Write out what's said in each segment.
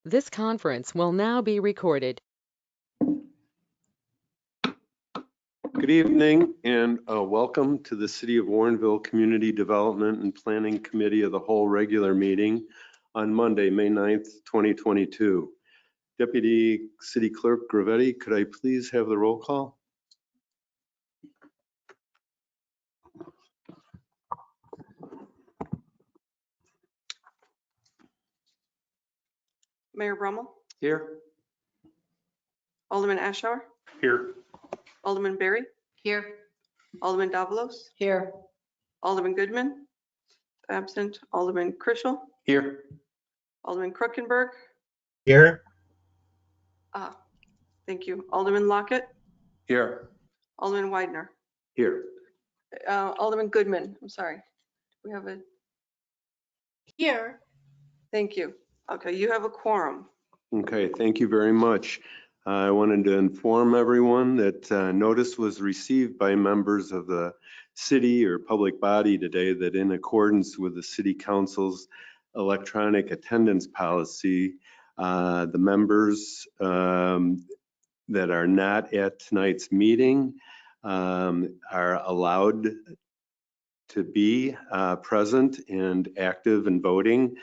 This conference will now be recorded. Good evening and welcome to the City of Warrenville Community Development and Planning Committee of the Whole regular meeting on Monday, May 9th, 2022. Deputy City Clerk Gravetti, could I please have the roll call? Mayor Brummel, Here. Alderman Ashour, Here. Alderman Berry, Here. Alderman Davalos, Here. Alderman Goodman, absent, Alderman Krischel, Here. Alderman Kruckenberg. Here. Thank you. Alderman Lockett, Here. Alderman Widener, Here. Alderman Goodman, I'm sorry. We have a, Here. thank you. Okay, you have a quorum. Okay, thank you very much. I wanted to inform everyone that notice was received by members of the city or public body today that in accordance with the City Council's electronic attendance policy, the members that are not at tonight's meeting are allowed to be present and active in voting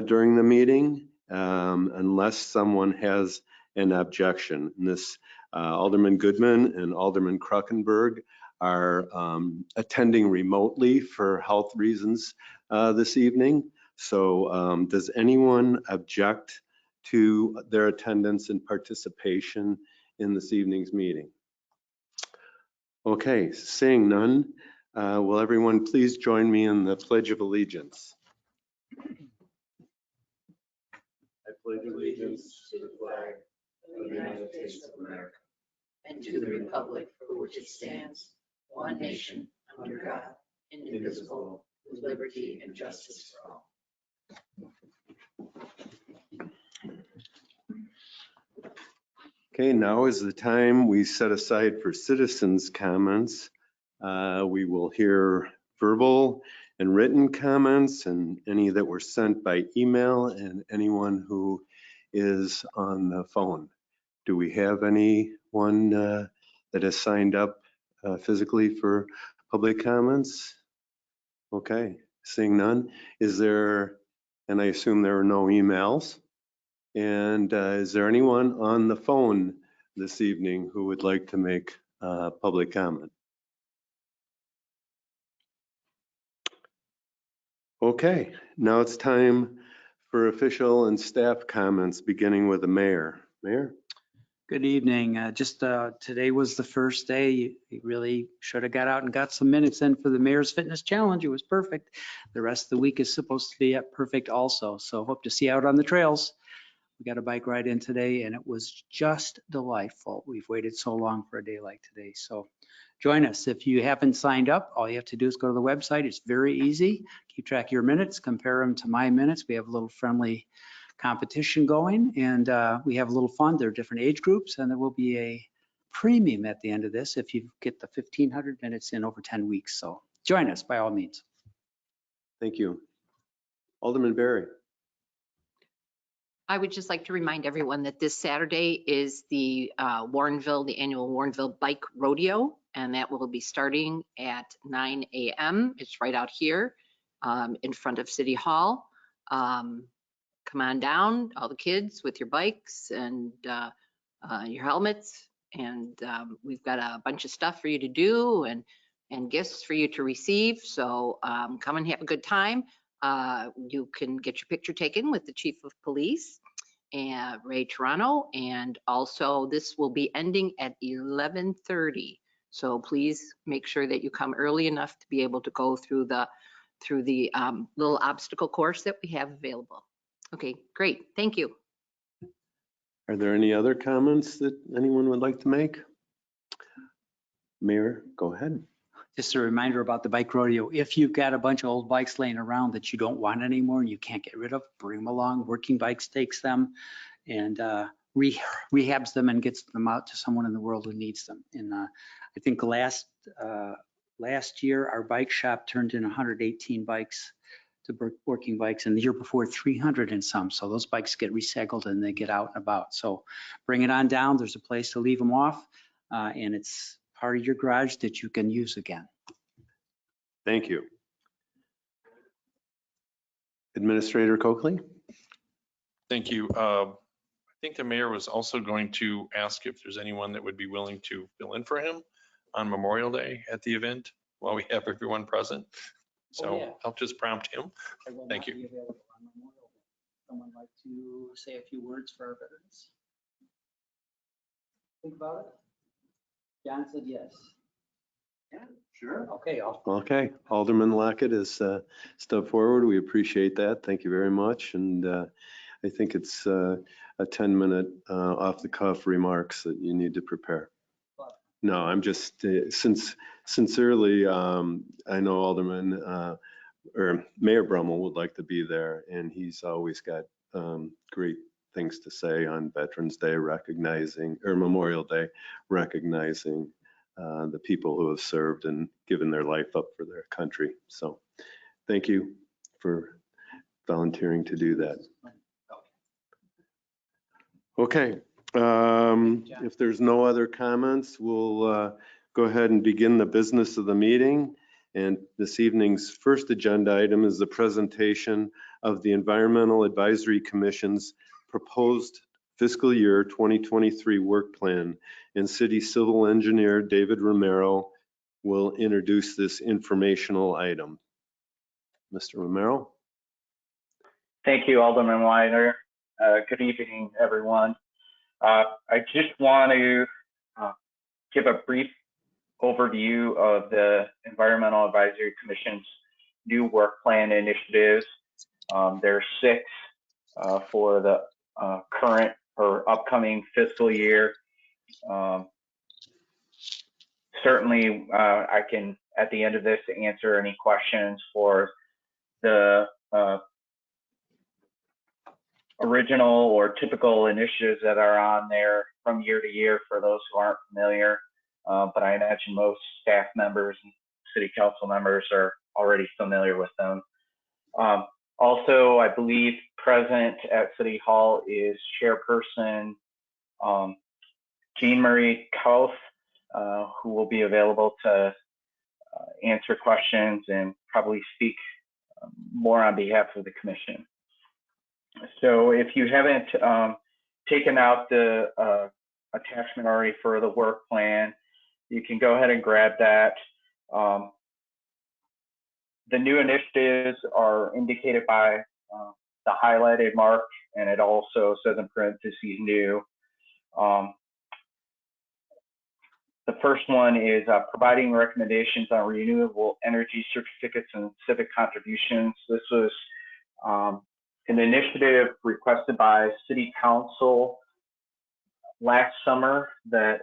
during the meeting unless someone has an objection. And this Alderman Goodman and Alderman Kruckenberg are attending remotely for health reasons this evening. So does anyone object to their attendance and participation in this evening's meeting? Okay, seeing none, will everyone please join me in the Pledge of Allegiance? I pledge allegiance to the flag of the United States of America and to the republic for which it stands, one nation, under God, indivisible, with liberty and justice for all. Okay, now is the time we set aside for citizens' comments. We will hear verbal and written comments and any that were sent by email and anyone who is on the phone. Do we have anyone that has signed up physically for public comments? Okay, seeing none. Is there, and I assume there are no emails. And is there anyone on the phone this evening who would like to make public comment? Okay, now it's time for official and staff comments, beginning with the mayor. Mayor? Good evening. Today was the first day. You really should have got out and got some minutes in for the Mayor's Fitness Challenge. It was perfect. The rest of the week is supposed to be perfect also. So hope to see you out on the trails. We got a bike ride in today and it was just delightful. We've waited so long for a day like today. So join us. If you haven't signed up, all you have to do is go to the website. It's very easy. Keep track of your minutes, compare them to my minutes. We have a little friendly competition going and we have a little fun. There are different age groups and there will be a premium at the end of this if you get the 1,500 minutes in over 10 weeks. So join us by all means. Thank you. Alderman Berry. I would just like to remind everyone that this Saturday is the Warrenville, the annual Warrenville Bike Rodeo, and that will be starting at 9 a.m. It's right out here in front of City Hall. Come on down, all the kids with your bikes and your helmets. And we've got a bunch of stuff for you to do and gifts for you to receive. So come and have a good time. You can get your picture taken with the Chief of Police, Ray Toronto, and also this will be ending at 11:30. So please make sure that you come early enough to be able to go through the little obstacle course that we have available. Okay, great. Thank you. Are there any other comments that anyone would like to make? Mayor, go ahead. Just a reminder about the bike rodeo. If you've got a bunch of old bikes laying around that you don't want anymore and you can't get rid of, bring them along. Working Bikes takes them and rehabs them and gets them out to someone in the world who needs them. And I think last year, our bike shop turned in 118 bikes working bikes, and the year before 300 and some. So those bikes get recycled and they get out and about. So bring it on down. There's a place to leave them off, and it's part of your garage that you can use again. Thank you. Administrator Coakley? Thank you. I think the mayor was also going to ask if there's anyone that would be willing to fill in for him on Memorial Day at the event while we have everyone present. So Oh, yeah. I'll just prompt him. I will Thank not you. be available on Memorial Day. Someone like to say a few words for our veterans? Think about it. John said yes. Yeah, sure. Okay. Okay, Alderman Lockett has stepped forward. We appreciate that. Thank you very much. And I think it's a 10-minute off-the-cuff remarks that you need to prepare. No, I'm just, sincerely, I know Alderman or Mayor Brummel would like to be there, and he's always got great things to say on Veterans Day, recognizing, or Memorial Day, recognizing the people who have served and given their life up for their country. So thank you for volunteering to do that. Okay, if there's no other comments, we'll go ahead and begin the business of the meeting. And this evening's first agenda item is the presentation of the Environmental Advisory Commission's proposed fiscal year 2023 work plan, and City Civil Engineer David Romero will introduce this informational item. Mr. Romero? Thank you, Alderman Weiner. Good evening, everyone. I just want to give a brief overview of the Environmental Advisory Commission's new work plan initiatives. There are 6 for the current or upcoming fiscal year. Certainly, I can, at the end of this, answer any questions for the original or typical initiatives that are on there from year to year for those who aren't familiar. But I imagine most staff members and city council members are already familiar with them. Also, I believe present at City Hall is Chairperson Jean Marie Kauth, who will be available to answer questions and probably speak more on behalf of the Commission. So if you haven't taken out the attachment already for the work plan, you can go ahead and grab that. The new initiatives are indicated by the highlighted mark, and it also says in parentheses new. The first one is providing recommendations on renewable energy certificates and civic contributions. This was an initiative requested by City Council last summer that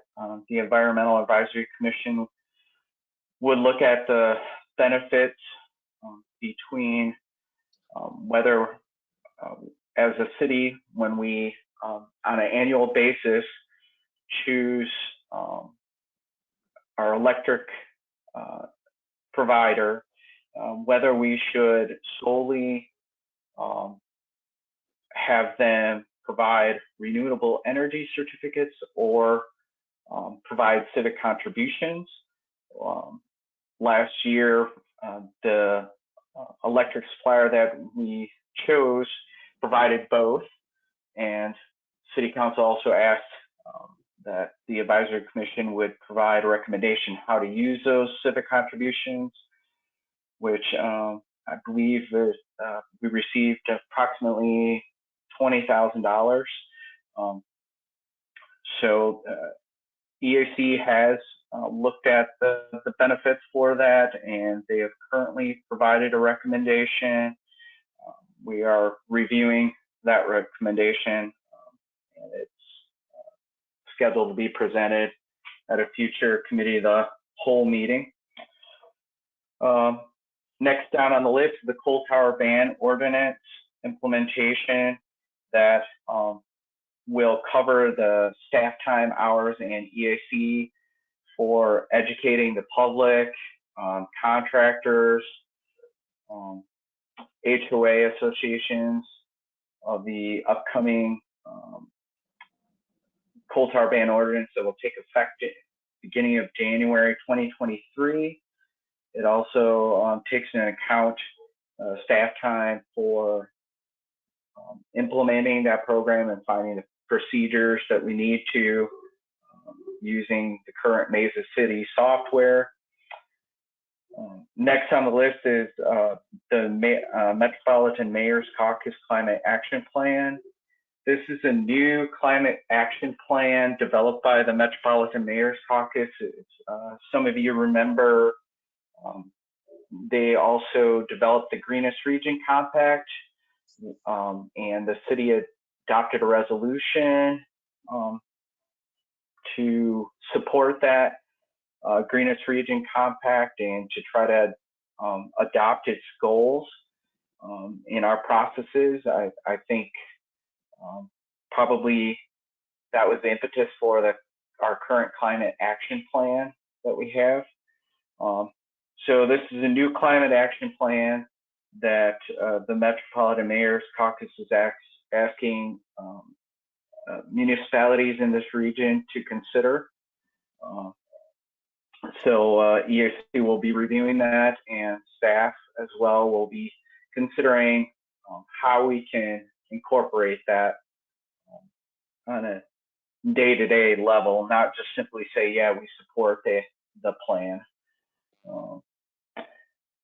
the Environmental Advisory Commission would look at the benefits between whether as a city, when we on an annual basis choose our electric provider, whether we should solely have them provide renewable energy certificates or provide civic contributions. Last year, the electric supplier that we chose provided both, and City Council also asked that the Advisory Commission would provide a recommendation how to use those civic contributions, which I believe is, we received approximately $20,000. So EAC has looked at the benefits for that, and they have currently provided a recommendation. We are reviewing that recommendation, and it's scheduled to be presented at a future committee of the whole meeting. Next down on the list is the coal tower ban ordinance implementation that will cover the staff time hours and EAC for educating the public, contractors, HOA associations of the upcoming coal tar ban ordinance that will take effect at the beginning of January 2023. It also takes into account staff time for implementing that program and finding the procedures that we need to using the current Mesa City software. Next on the list is the Metropolitan Mayor's Caucus Climate Action Plan. This is a new climate action plan developed by the Metropolitan Mayor's Caucus. Some of you remember they also developed the Greenest Region Compact, and the city adopted a resolution to support that Greenest Region Compact and to try to adopt its goals in our processes. I think probably that was the impetus for our current climate action plan that we have. So this is a new climate action plan that the Metropolitan Mayor's Caucus is asking municipalities in this region to consider. So EAC will be reviewing that, and staff as well will be considering how we can incorporate that on a day-to-day level, not just simply say, yeah, we support the plan.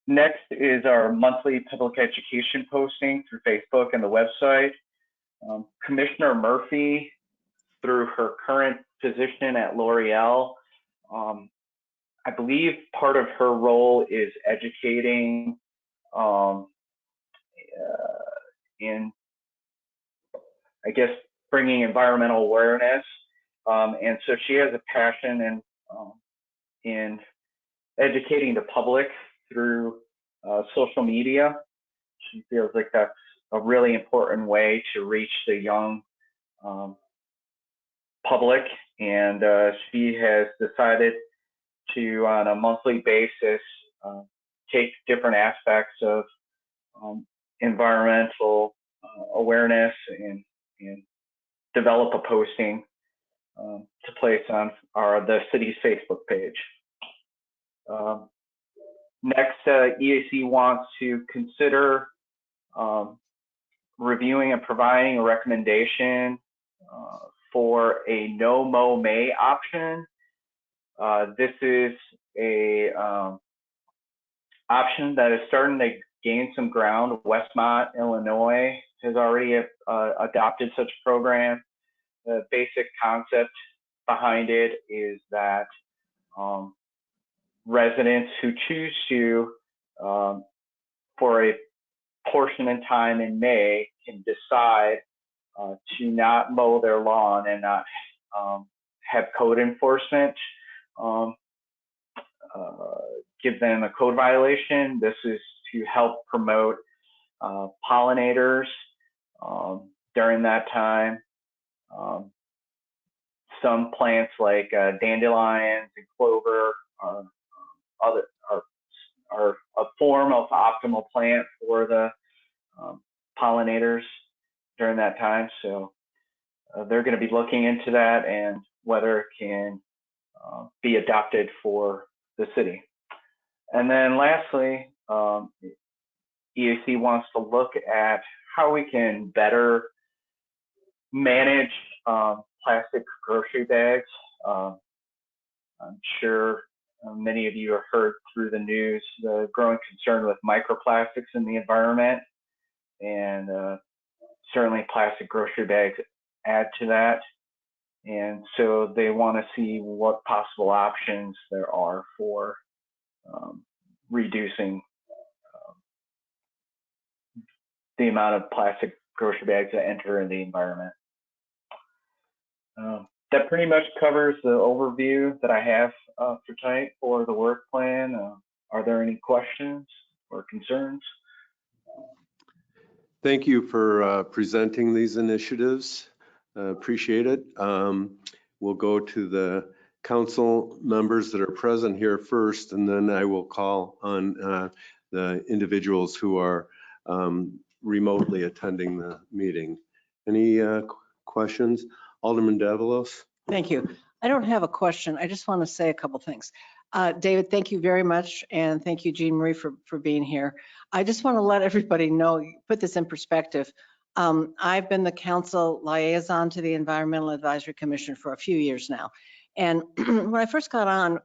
Next is our monthly public education posting through Facebook and the website. Commissioner Murphy, through her current position at L'Oreal, I believe part of her role is educating in, I guess, bringing environmental awareness. And so she has a passion in educating the public through social media. She feels like that's a really important way to reach the young public, and she has decided to, on a monthly basis, take different aspects of environmental awareness and develop a posting to place on the city's Facebook page. Next, EAC wants to consider reviewing and providing a recommendation for a no-mow May option. This is a option that is starting to gain some ground. Westmont, Illinois has already adopted such a program. The basic concept behind it is that residents who choose to, for a portion in time in May, can decide to not mow their lawn and not have code enforcement give them a code violation. This is to help promote pollinators during that time. Some plants like dandelions and clover are a form of optimal plant for the pollinators during that time. So they're going to be looking into that and whether it can be adopted for the city. And then lastly, EAC wants to look at how we can better manage plastic grocery bags. I'm sure many of you have heard through the news the growing concern with microplastics in the environment, and certainly plastic grocery bags add to that. And so they want to see what possible options there are for reducing the amount of plastic grocery bags that enter in the environment. That pretty much covers the overview that I have for tonight for the work plan. Are there any questions or concerns? Thank you for presenting these initiatives. Appreciate it. We'll go to the council members that are present here first, and then I will call on the individuals who are remotely attending the meeting. Any questions? Alderman Davalos? Thank you. I don't have a question. I just want to say a couple things. David, thank you very much. And thank you, Jean Marie, for being here. I just want to let everybody know, put this in perspective. I've been the council liaison to the Environmental Advisory Commission for a few years now. And when I first got on,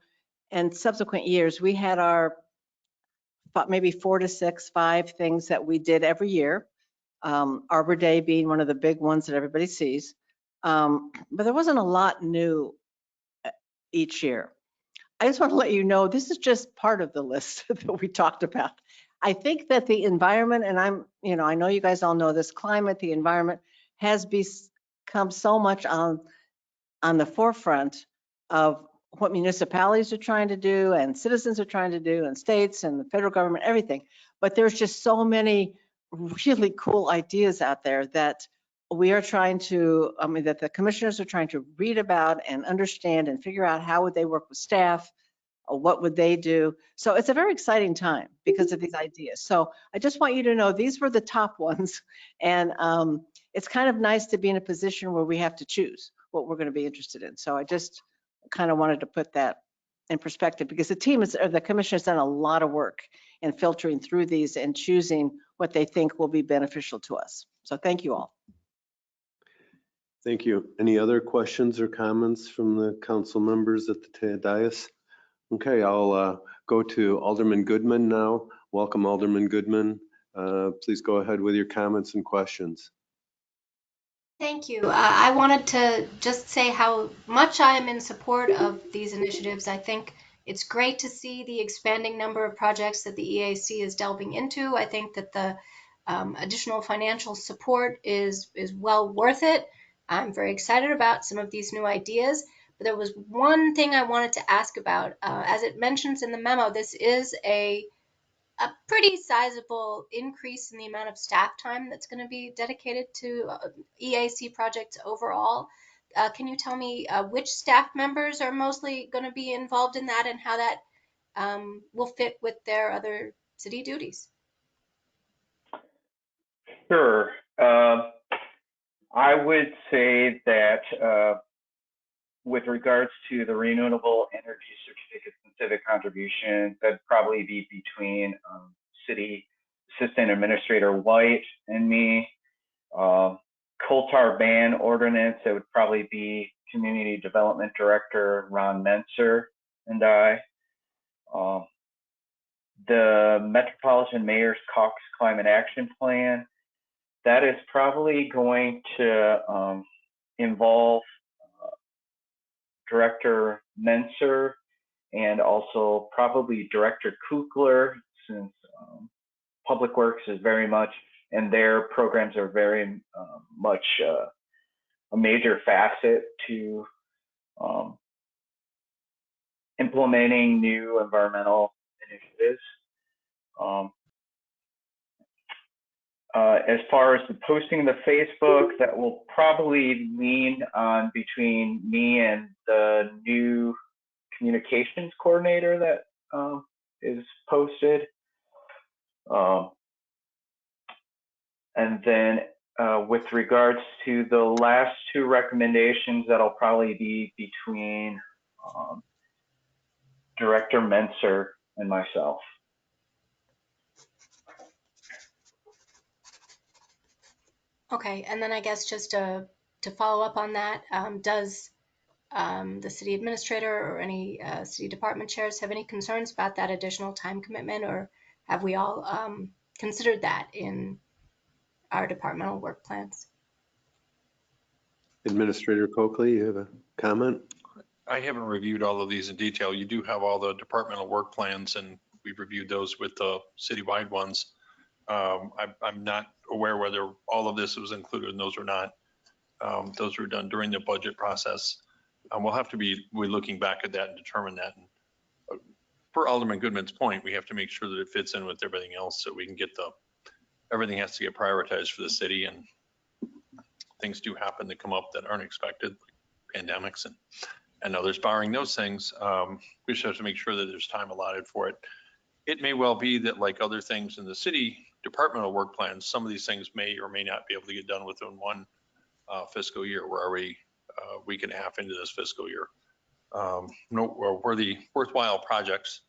and subsequent years, we had our maybe 4 to 6, 5 things that we did every year. Arbor Day being one of the big ones that everybody sees. But there wasn't a lot new each year. I just want to let you know, this is just part of the list that we talked about. I think that the environment, and I know you guys all know this, climate, the environment has become so much on the forefront of what municipalities are trying to do and citizens are trying to do and states and the federal government, everything. But there's just so many really cool ideas out there that we are trying to, that the commissioners are trying to read about and understand and figure out how would they work with staff, or what would they do. So it's a very exciting time because of these ideas. So I just want you to know these were the top ones. And it's kind of nice to be in a position where we have to choose what we're going to be interested in. So I just kind of wanted to put that in perspective because the commission has done a lot of work in filtering through these and choosing what they think will be beneficial to us. So thank you all. Thank you. Any other questions or comments from the council members at the dais? Okay, I'll go to Alderman Goodman now. Welcome, Alderman Goodman. Please go ahead with your comments and questions. Thank you. I wanted to just say how much I am in support of these initiatives. I think it's great to see the expanding number of projects that the EAC is delving into. I think that the additional financial support is well worth it. I'm very excited about some of these new ideas, but there was one thing I wanted to ask about. As it mentions in the memo, this is a pretty sizable increase in the amount of staff time that's going to be dedicated to EAC projects overall. Can you tell me which staff members are mostly going to be involved in that and how that will fit with their other city duties? Sure. I would say that with regards to the renewable energy certificates and civic contributions, that'd probably be between City Assistant Administrator White and me. Coal tar ban ordinance, it would probably be Community Development Director Ron Menser and I. The Metropolitan Mayor's Caucus Climate Action Plan, that is probably going to involve Director Menser and also probably Director Kukler, since Public Works is very much, and their programs are very much a major facet to implementing new environmental initiatives. As far as the posting the Facebook, that will probably lean on between me and the new communications coordinator that is posted. And then with regards to the last two recommendations, that'll probably be between Director Menser and myself. Okay, and then I guess just to follow up on that, does the city administrator or any city department chairs have any concerns about that additional time commitment, or have we all considered that in our departmental work plans? Administrator Coakley, you have a comment? I haven't reviewed all of these in detail. You do have all the departmental work plans, and we've reviewed those with the citywide ones. I'm not aware whether all of this was included in those or not. Those were done during the budget process. We'll have to be looking back at that and determine that. And per Alderman Goodman's point, we have to make sure that it fits in with everything else so we can get everything has to get prioritized for the city, and things do happen that come up that aren't expected, like pandemics and others. Barring those things, we just have to make sure that there's time allotted for it. It may well be that, like other things in the city, departmental work plans, some of these things may or may not be able to get done within one fiscal year. We're already a week and a half into this fiscal year. Worthy, worthwhile projects,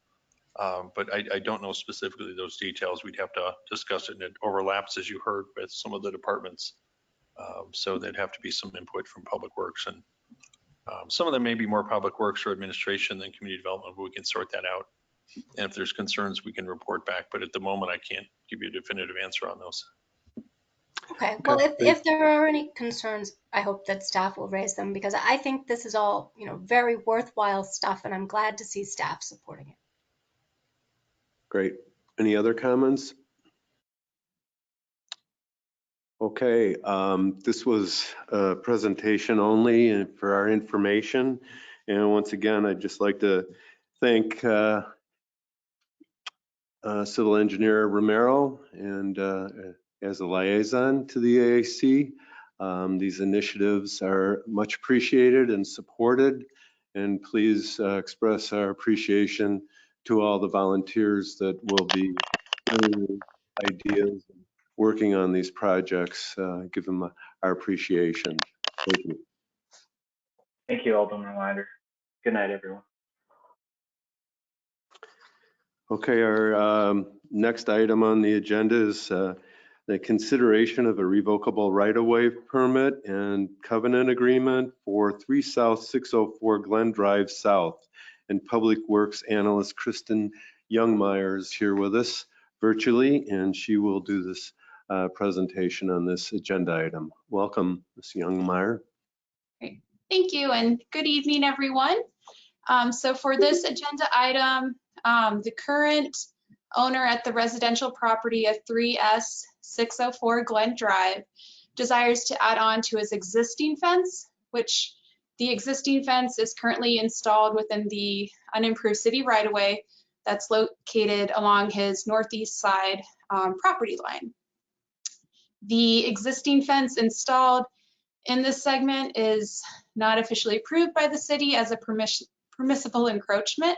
but I don't know specifically those details. We'd have to discuss it, and it overlaps, as you heard, with some of the departments. So there'd have to be some input from Public Works, and some of them may be more Public Works or administration than community development, but we can sort that out. And if there's concerns, we can report back. But at the moment, I can't give you a definitive answer on those. Okay, well, if there are any concerns, I hope that staff will raise them, because I think this is all, very worthwhile stuff, and I'm glad to see staff supporting it. Great. Any other comments? Okay, this was a presentation only and for our information. And once again, I'd just like to thank Civil Engineer Romero and as a liaison to the AAC. These initiatives are much appreciated and supported. And please express our appreciation to all the volunteers that will be bringing ideas and working on these projects. Give them our appreciation. Thank you. Thank you, Alderman Winder. Good night, everyone. Okay, our next item on the agenda is the consideration of a revocable right-of-way permit and covenant agreement for 3 South 604 Glen Drive South. And Public Works Analyst Kristen Youngmeyer is here with us virtually, and she will do this presentation on this agenda item. Welcome, Ms. Youngmeyer. Great. Thank you, and good evening, everyone. So for this agenda item, the current owner at the residential property of 3S 604 Glen Drive desires to add on to his existing fence, which the existing fence is currently installed within the unimproved city right-of-way that's located along his northeast side property line. The existing fence installed in this segment is not officially approved by the city as a permissible encroachment.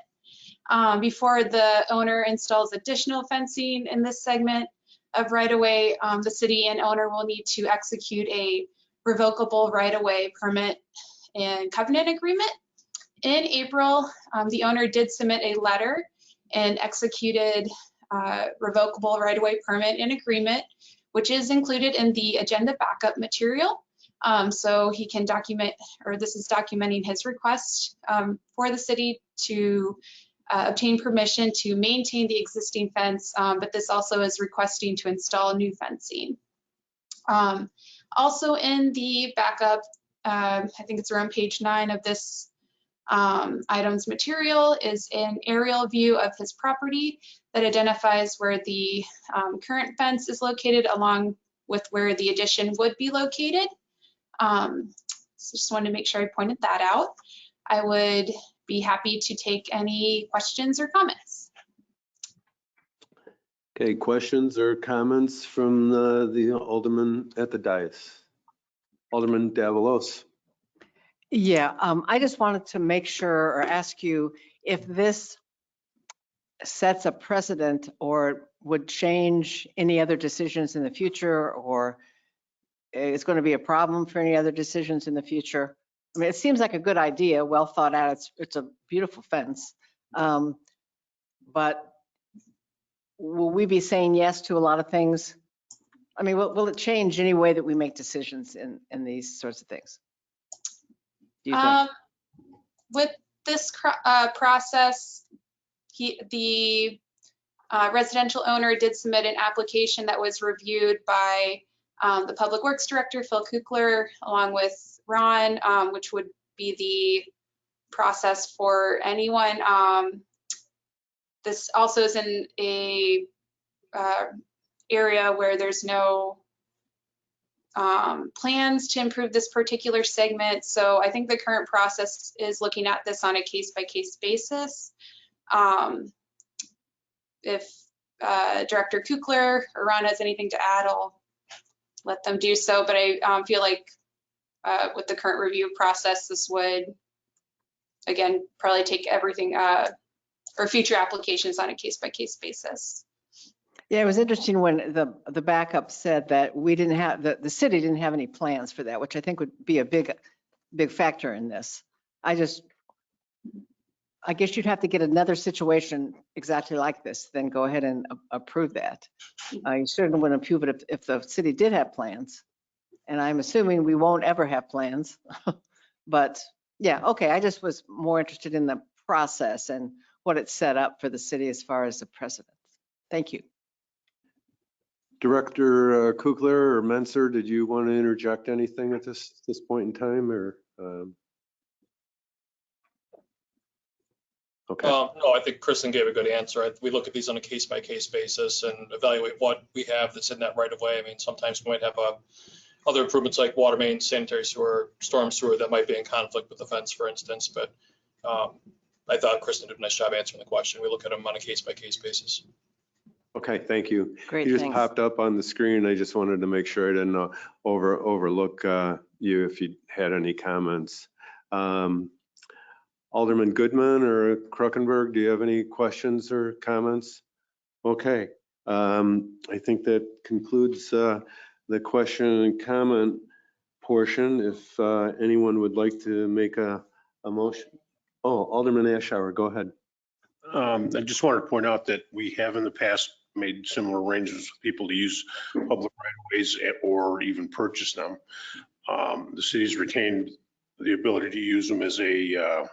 Before the owner installs additional fencing in this segment of right-of-way, the city and owner will need to execute a revocable right-of-way permit and covenant agreement. In April, the owner did submit a letter and executed revocable right-of-way permit and agreement, which is included in the agenda backup material. So he can document, or this is documenting his request for the city to obtain permission to maintain the existing fence, but this also is requesting to install new fencing. Also in the backup, I think it's around page 9 of this item's material, is an aerial view of his property that identifies where the current fence is located along with where the addition would be located. So just wanted to make sure I pointed that out. I would be happy to take any questions or comments. Okay, questions or comments from the alderman at the dais? Alderman Davalos. Yeah, I just wanted to make sure or ask you if this sets a precedent or would change any other decisions in the future, or it's going to be a problem for any other decisions in the future. I mean, it seems like a good idea, well thought out. It's a beautiful fence. But will we be saying yes to a lot of things? I mean, will it change any way that we make decisions in these sorts of things? Do you think? With this process, the residential owner did submit an application that was reviewed by the Public Works Director, Phil Kukler, along with Ron, which would be the process for anyone. This also is in a area where there's no plans to improve this particular segment. So I think the current process is looking at this on a case-by-case basis. If Director Kukler or Ron has anything to add, I'll let them do so. But I feel like with the current review process, this would, again, probably take everything or future applications on a case-by-case basis. Yeah, it was interesting when the backup said that we didn't have, the city didn't have any plans for that, which I think would be a big factor in this. I guess you'd have to get another situation exactly like this, then go ahead and approve that. You certainly wouldn't approve it if the city did have plans. And I'm assuming we won't ever have plans. But yeah, okay, I just was more interested in the process and what it set up for the city as far as the precedents. Thank you. Director Kugler or Menser, did you want to interject anything at this point in time, or? Okay. No, I think Kristen gave a good answer. We look at these on a case-by-case basis and evaluate what we have that's in that right of way. I mean, sometimes we might have other improvements like water main, sanitary sewer, storm sewer that might be in conflict with the fence, for instance. But I thought Kristen did a nice job answering the question. We look at them on a case-by-case basis. Okay, thank you. Great, you just thanks. popped up on the screen. I just wanted to make sure I didn't overlook you if you had any comments. Alderman Goodman or Kruckenberg, do you have any questions or comments? Okay, I think that concludes the question and comment portion. If anyone would like to make a motion. Oh, Alderman Ashour, go ahead. I just wanted to point out that we have in the past made similar arrangements with people to use public right-of-ways or even purchase them. The city's retained the ability to use them as a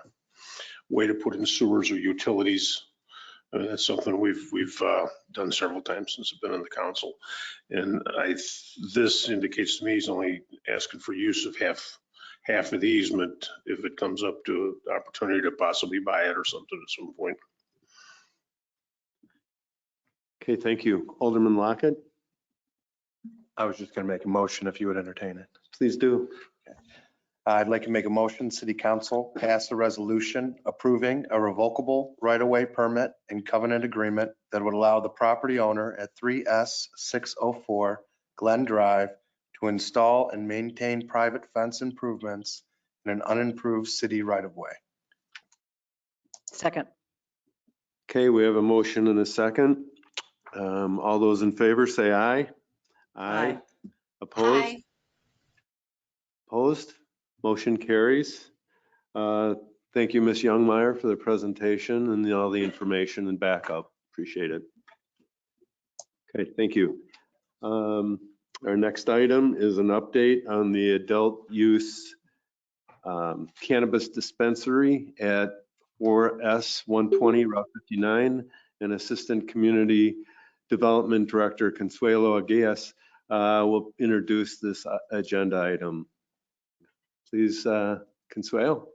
way to put in sewers or utilities. That's something we've done several times since I've been on the council. And this indicates to me he's only asking for use of half of the easement if it comes up to the opportunity to possibly buy it or something at some point. Okay, thank you. Alderman Lockett, I was just going to make a motion if you would entertain it. please do. I'd like to make a motion, City Council pass a resolution approving a revocable right-of-way permit and covenant agreement that would allow the property owner at 3S604 Glen Drive to install and maintain private fence improvements in an unimproved city right-of-way. Second. Okay, we have a motion and a second. All those in favor say aye. Aye. Opposed? Aye. Opposed? Motion carries. Thank you, Ms. Youngmeyer, for the presentation and all the information and backup. Appreciate it. Okay, thank you. Our next item is an update on the adult use cannabis dispensary at 4S 120 Route 59, and Assistant Community Development Director Consuelo Aguias will introduce this agenda item. Please, Consuelo.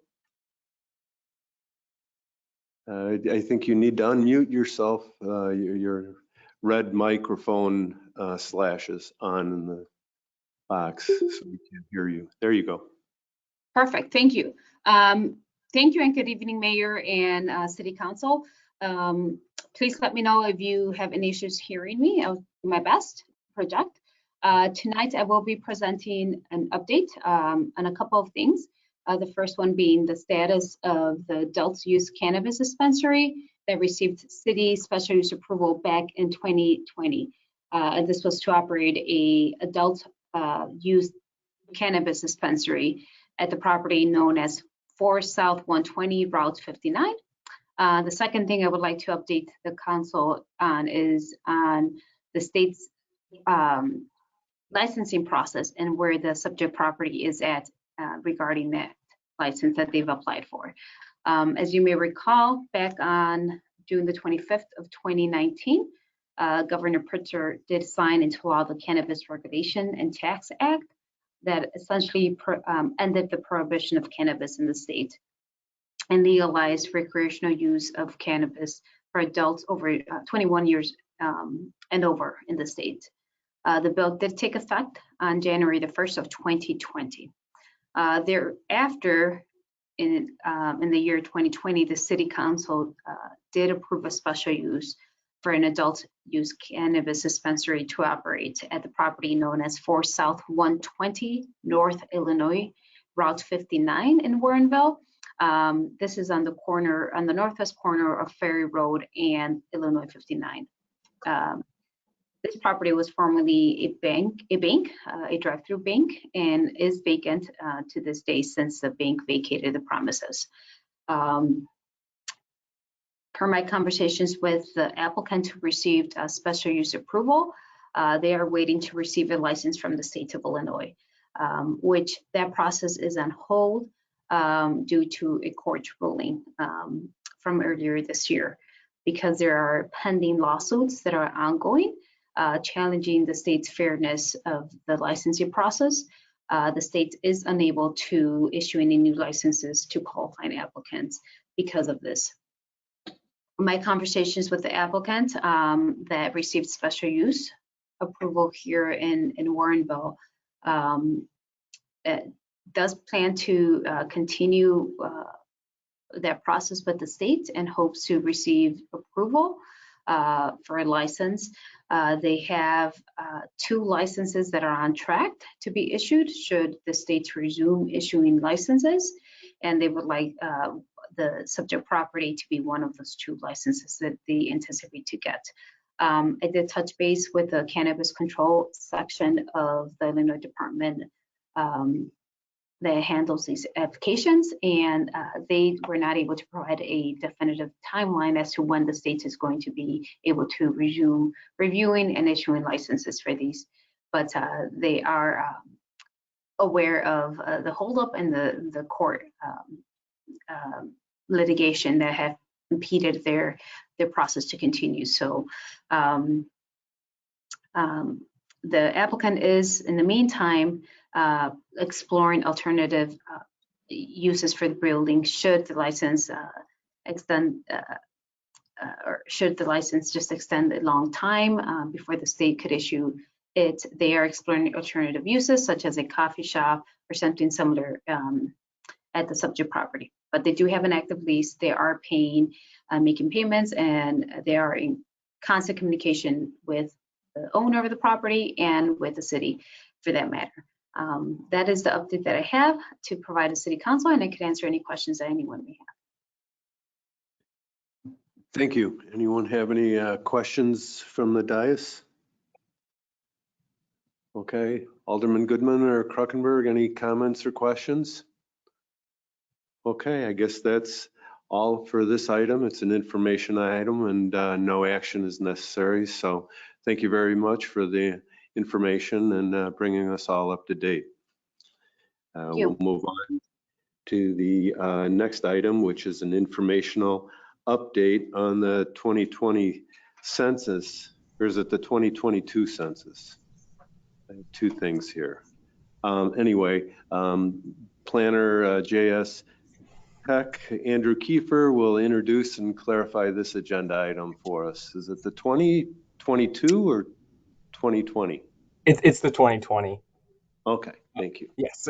I think you need to unmute yourself. Your red microphone slash is on in the box, so we can't hear you. There you go. Perfect, thank you. Thank you and good evening, Mayor and City Council. Please let me know if you have any issues hearing me. I'll do my best project. Tonight I will be presenting an update on a couple of things. The first one being the status of the adult use cannabis dispensary that received city special use approval back in 2020. This was to operate a adult use cannabis dispensary at the property known as 4 South 120 Route 59. The second thing I would like to update the council on is on the state's licensing process and where the subject property is at regarding that license that they've applied for. As you may recall, back on June the 25th of 2019, Governor Pritzker did sign into law the Cannabis Regulation and Tax Act that essentially ended the prohibition of cannabis in the state and legalized recreational use of cannabis for adults over 21 years and over in the state. The bill did take effect on January the 1st of 2020. Thereafter, in the year 2020, the City Council did approve a special use for an adult use cannabis dispensary to operate at the property known as 4 South 120 North Illinois Route 59 in Warrenville. This is on the northwest corner of Ferry Road and Illinois 59. This property was formerly a drive-through bank, and is vacant to this day since the bank vacated the premises. Per my conversations with the applicant who received special use approval, they are waiting to receive a license from the state of Illinois, which that process is on hold due to a court ruling from earlier this year, because there are pending lawsuits that are ongoing, challenging the state's fairness of the licensing process. The state is unable to issue any new licenses to qualifying applicants because of this. My conversations with the applicant that received special use approval here in Warrenville does plan to continue that process with the state and hopes to receive approval for a license. They have 2 licenses that are on track to be issued should the states resume issuing licenses, and they would like the subject property to be one of those 2 licenses that they anticipate to get. I did touch base with the cannabis control section of the Illinois Department that handles these applications, and they were not able to provide a definitive timeline as to when the state is going to be able to resume reviewing and issuing licenses for these. But they are aware of the holdup and the court litigation that have impeded their process to continue. So the applicant is, in the meantime, exploring alternative uses for the building should the license extend, or should the license just extend a long time before the state could issue it. They are exploring alternative uses such as a coffee shop or something similar at the subject property. But they do have an active lease. They are paying, making payments, and they are in constant communication with the owner of the property and with the city for that matter. That is the update that I have to provide the city council, and I could answer any questions that anyone may have. Thank you. Anyone have any questions from the dais? Okay, Alderman Goodman or Kruckenberg, any comments or questions? Okay, I guess that's all for this item. It's an information item and no action is necessary. So thank you very much for the information and bringing us all up to date. We'll move on to the next item, which is an informational update on the 2020 census, or is it the 2022 census? I have 2 things here. Anyway, Planner JS Heck, Andrew Kiefer will introduce and clarify this agenda item for us. Is it the 2022 or 2020? It's the 2020. Okay, thank you. Yes.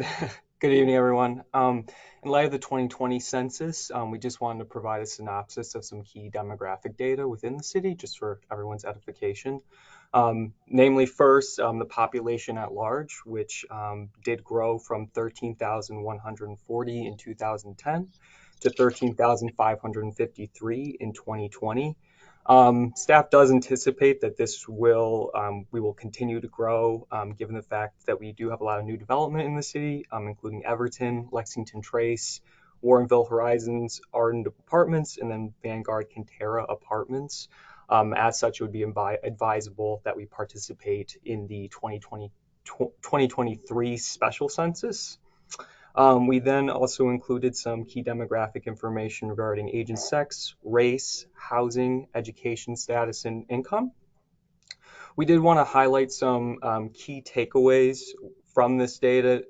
Good evening, everyone. In light of the 2020 census, we just wanted to provide a synopsis of some key demographic data within the city, just for everyone's edification. Namely, first, the population at large, which did grow from 13,140 in 2010 to 13,553 in 2020. Staff does anticipate that this will, we will continue to grow, given the fact that we do have a lot of new development in the city, including Everton, Lexington Trace, Warrenville Horizons, Arden Apartments, and then Vanguard Cantera Apartments. As such, it would be advisable that we participate in the 2023 special census. We then also included some key demographic information regarding age and sex, race, housing, education status, and income. We did want to highlight some key takeaways from this data,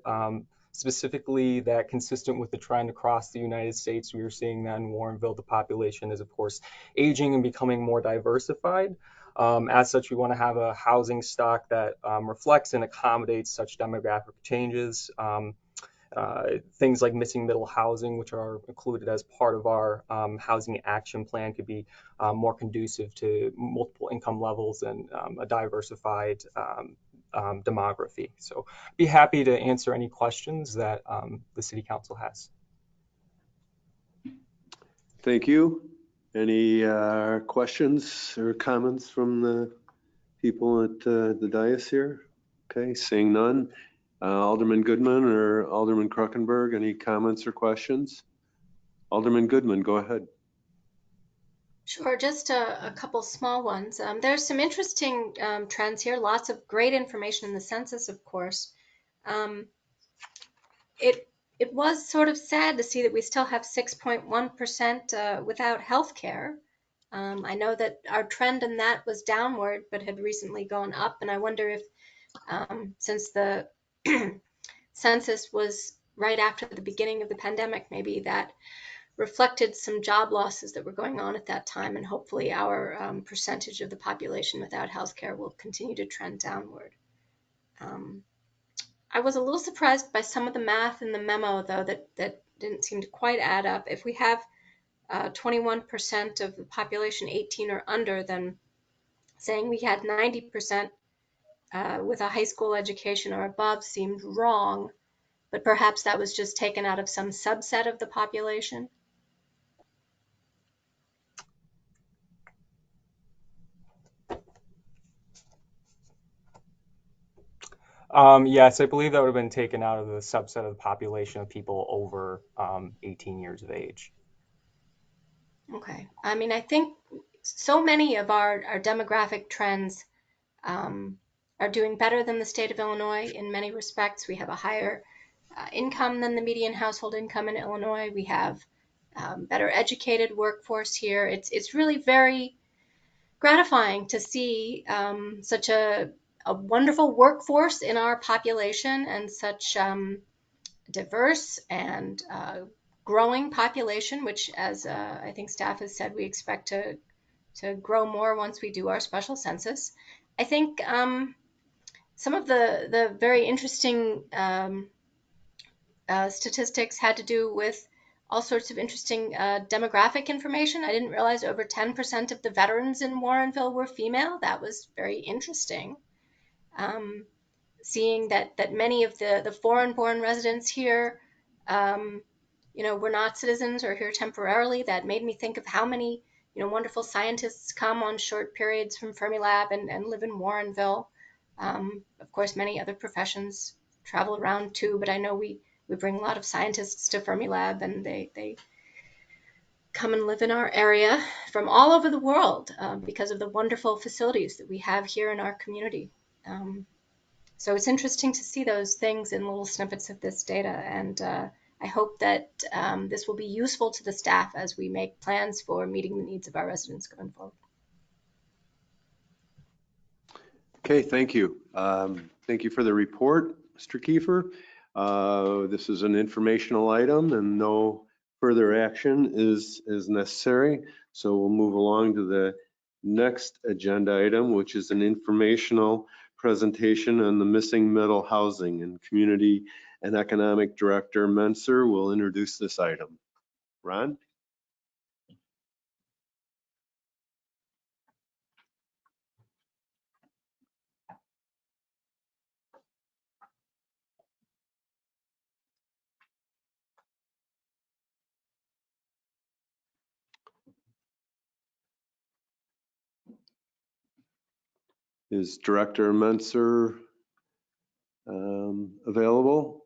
specifically that consistent with the trend across the United States, we are seeing that in Warrenville, the population is, of course, aging and becoming more diversified. As such, we want to have a housing stock that reflects and accommodates such demographic changes. Things like missing middle housing, which are included as part of our housing action plan, could be more conducive to multiple income levels and a diversified demography. So be happy to answer any questions that the City Council has. Thank you. Any questions or comments from the people at the dais here? Okay, seeing none. Alderman Goodman or Alderman Kruckenberg, any comments or questions? Alderman Goodman, go ahead. Sure, just a couple small ones. There's some interesting trends here, lots of great information in the census, of course. It was sort of sad to see that we still have 6.1% without health care. I know that our trend in that was downward, but had recently gone up. And I wonder if, since the census was right after the beginning of the pandemic, maybe that reflected some job losses that were going on at that time. And hopefully our percentage of the population without health care will continue to trend downward. I was a little surprised by some of the math in the memo, though, that didn't seem to quite add up. If we have 21% of the population 18 or under, then saying we had 90% with a high school education or above seemed wrong, but perhaps that was just taken out of some subset of the population. Yes, I believe that would have been taken out of the subset of the population of people over 18 years of age. Okay. I mean, I think so many of our demographic trends are doing better than the state of Illinois in many respects. We have a higher income than the median household income in Illinois. We have better educated workforce here. It's really very gratifying to see such a wonderful workforce in our population and such diverse and growing population, which, as I think staff has said, we expect to grow more once we do our special census. I think some of the very interesting statistics had to do with all sorts of interesting demographic information. I didn't realize over 10% of the veterans in Warrenville were female. That was very interesting. Seeing that many of the foreign-born residents here, were not citizens or here temporarily. That made me think of how many, wonderful scientists come on short periods from Fermilab and live in Warrenville. Of course, many other professions travel around too, but I know we bring a lot of scientists to Fermilab, and they come and live in our area from all over the world because of the wonderful facilities that we have here in our community. So it's interesting to see those things in little snippets of this data, and I hope that this will be useful to the staff as we make plans for meeting the needs of our residents going forward. Okay, thank you. Thank you for the report, Mr. Kiefer. This is an informational item and no further action is necessary. So we'll move along to the next agenda item, which is an informational presentation on the missing middle housing, and Community and Economic Director Menser will introduce this item. Ron? Is Director Menser available?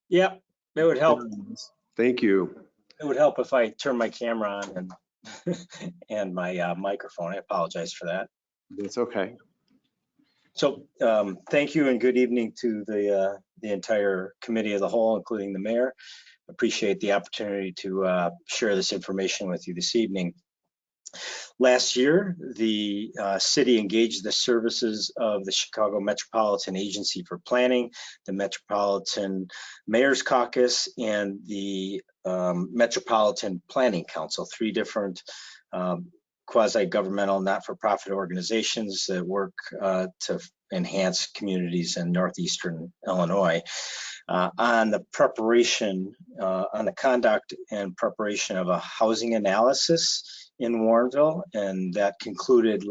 Yep, it would help. Thank you. It would help if I turn my camera on and my microphone. I apologize for that. It's okay. So thank you and good evening to the entire committee of the whole, including the mayor. Appreciate the opportunity to share this information with you this evening. Last year, the city engaged the services of the Chicago Metropolitan Agency for Planning, the Metropolitan Mayor's Caucus, and the Metropolitan Planning Council, three different quasi-governmental not-for-profit organizations that work to enhance communities in northeastern Illinois on the preparation, on the conduct and preparation of a housing analysis in Warrenville, and that concluded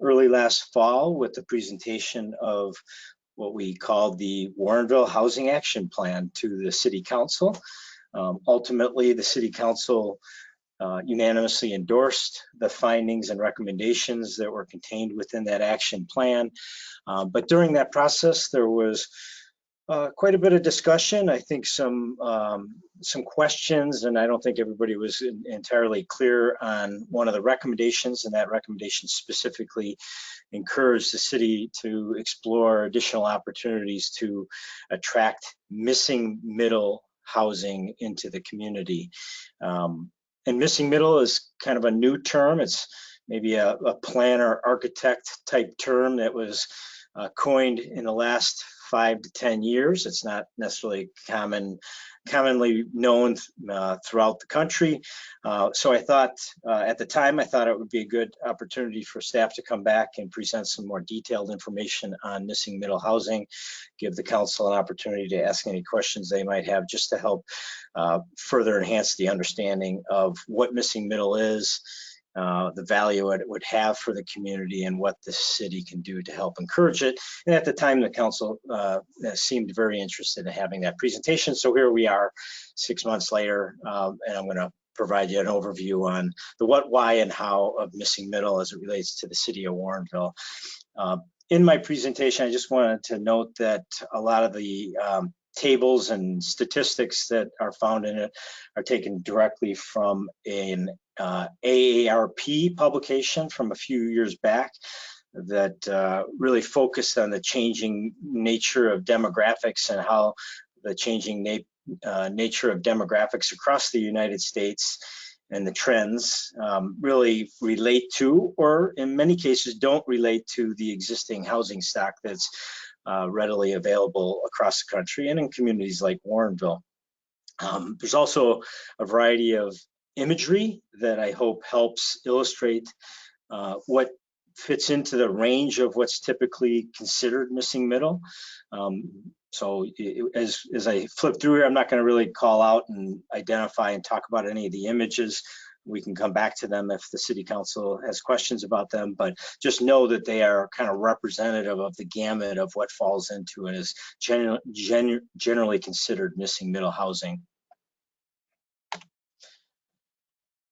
early last fall with the presentation of what we called the Warrenville Housing Action Plan to the City Council. Ultimately, the City Council unanimously endorsed the findings and recommendations that were contained within that action plan. But during that process, there was quite a bit of discussion. I think some questions, and I don't think everybody was entirely clear on one of the recommendations, and that recommendation specifically encouraged the city to explore additional opportunities to attract missing middle housing into the community. And missing middle is kind of a new term. It's maybe a planner architect type term that was coined in the last 5 to 10 years. It's not necessarily commonly known throughout the country. So I thought at the time, I thought it would be a good opportunity for staff to come back and present some more detailed information on missing middle housing, give the council an opportunity to ask any questions they might have, just to help further enhance the understanding of what missing middle is, the value it would have for the community, and what the city can do to help encourage it. And at the time, the council seemed very interested in having that presentation. So here we are 6 months later, and I'm going to provide you an overview on the what, why, and how of missing middle as it relates to the city of Warrenville. In my presentation, I just wanted to note that a lot of the tables and statistics that are found in it are taken directly from an AARP publication from a few years back that really focused on the changing nature of demographics and how the changing nature of demographics across the United States and the trends really relate to, or in many cases don't relate to, the existing housing stock that's readily available across the country and in communities like Warrenville. There's also a variety of imagery that I hope helps illustrate what fits into the range of what's typically considered missing middle. So as I flip through here, I'm not going to really call out and identify and talk about any of the images. We can come back to them if the city council has questions about them, but just know that they are kind of representative of the gamut of what falls into and is generally considered missing middle housing.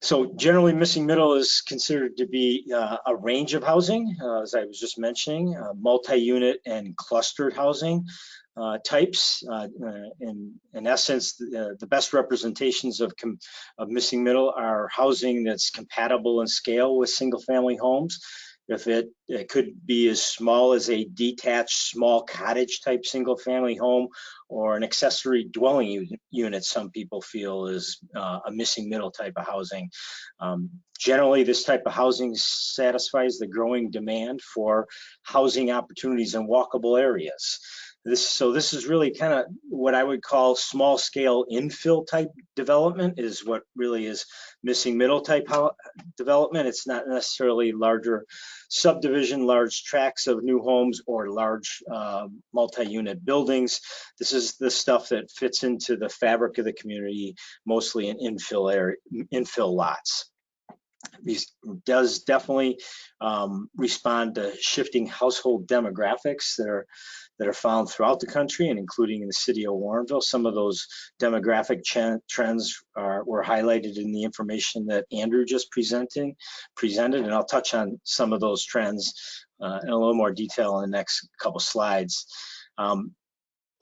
So generally, missing middle is considered to be a range of housing, as I was just mentioning, multi-unit and clustered housing types. In essence, the best representations of missing middle are housing that's compatible in scale with single-family homes. If it could be as small as a detached small cottage type single family home, or an accessory dwelling unit, some people feel is a missing middle type of housing. Generally, this type of housing satisfies the growing demand for housing opportunities in walkable areas. So this is really kind of what I would call small scale infill type development, is what really is missing middle type development. It's not necessarily larger subdivision, large tracts of new homes, or large multi-unit buildings. This is the stuff that fits into the fabric of the community, mostly in infill lots. These does definitely respond to shifting household demographics that are found throughout the country and including in the city of Warrenville. Some of those demographic trends were highlighted in the information that Andrew just presented, and I'll touch on some of those trends in a little more detail in the next couple slides.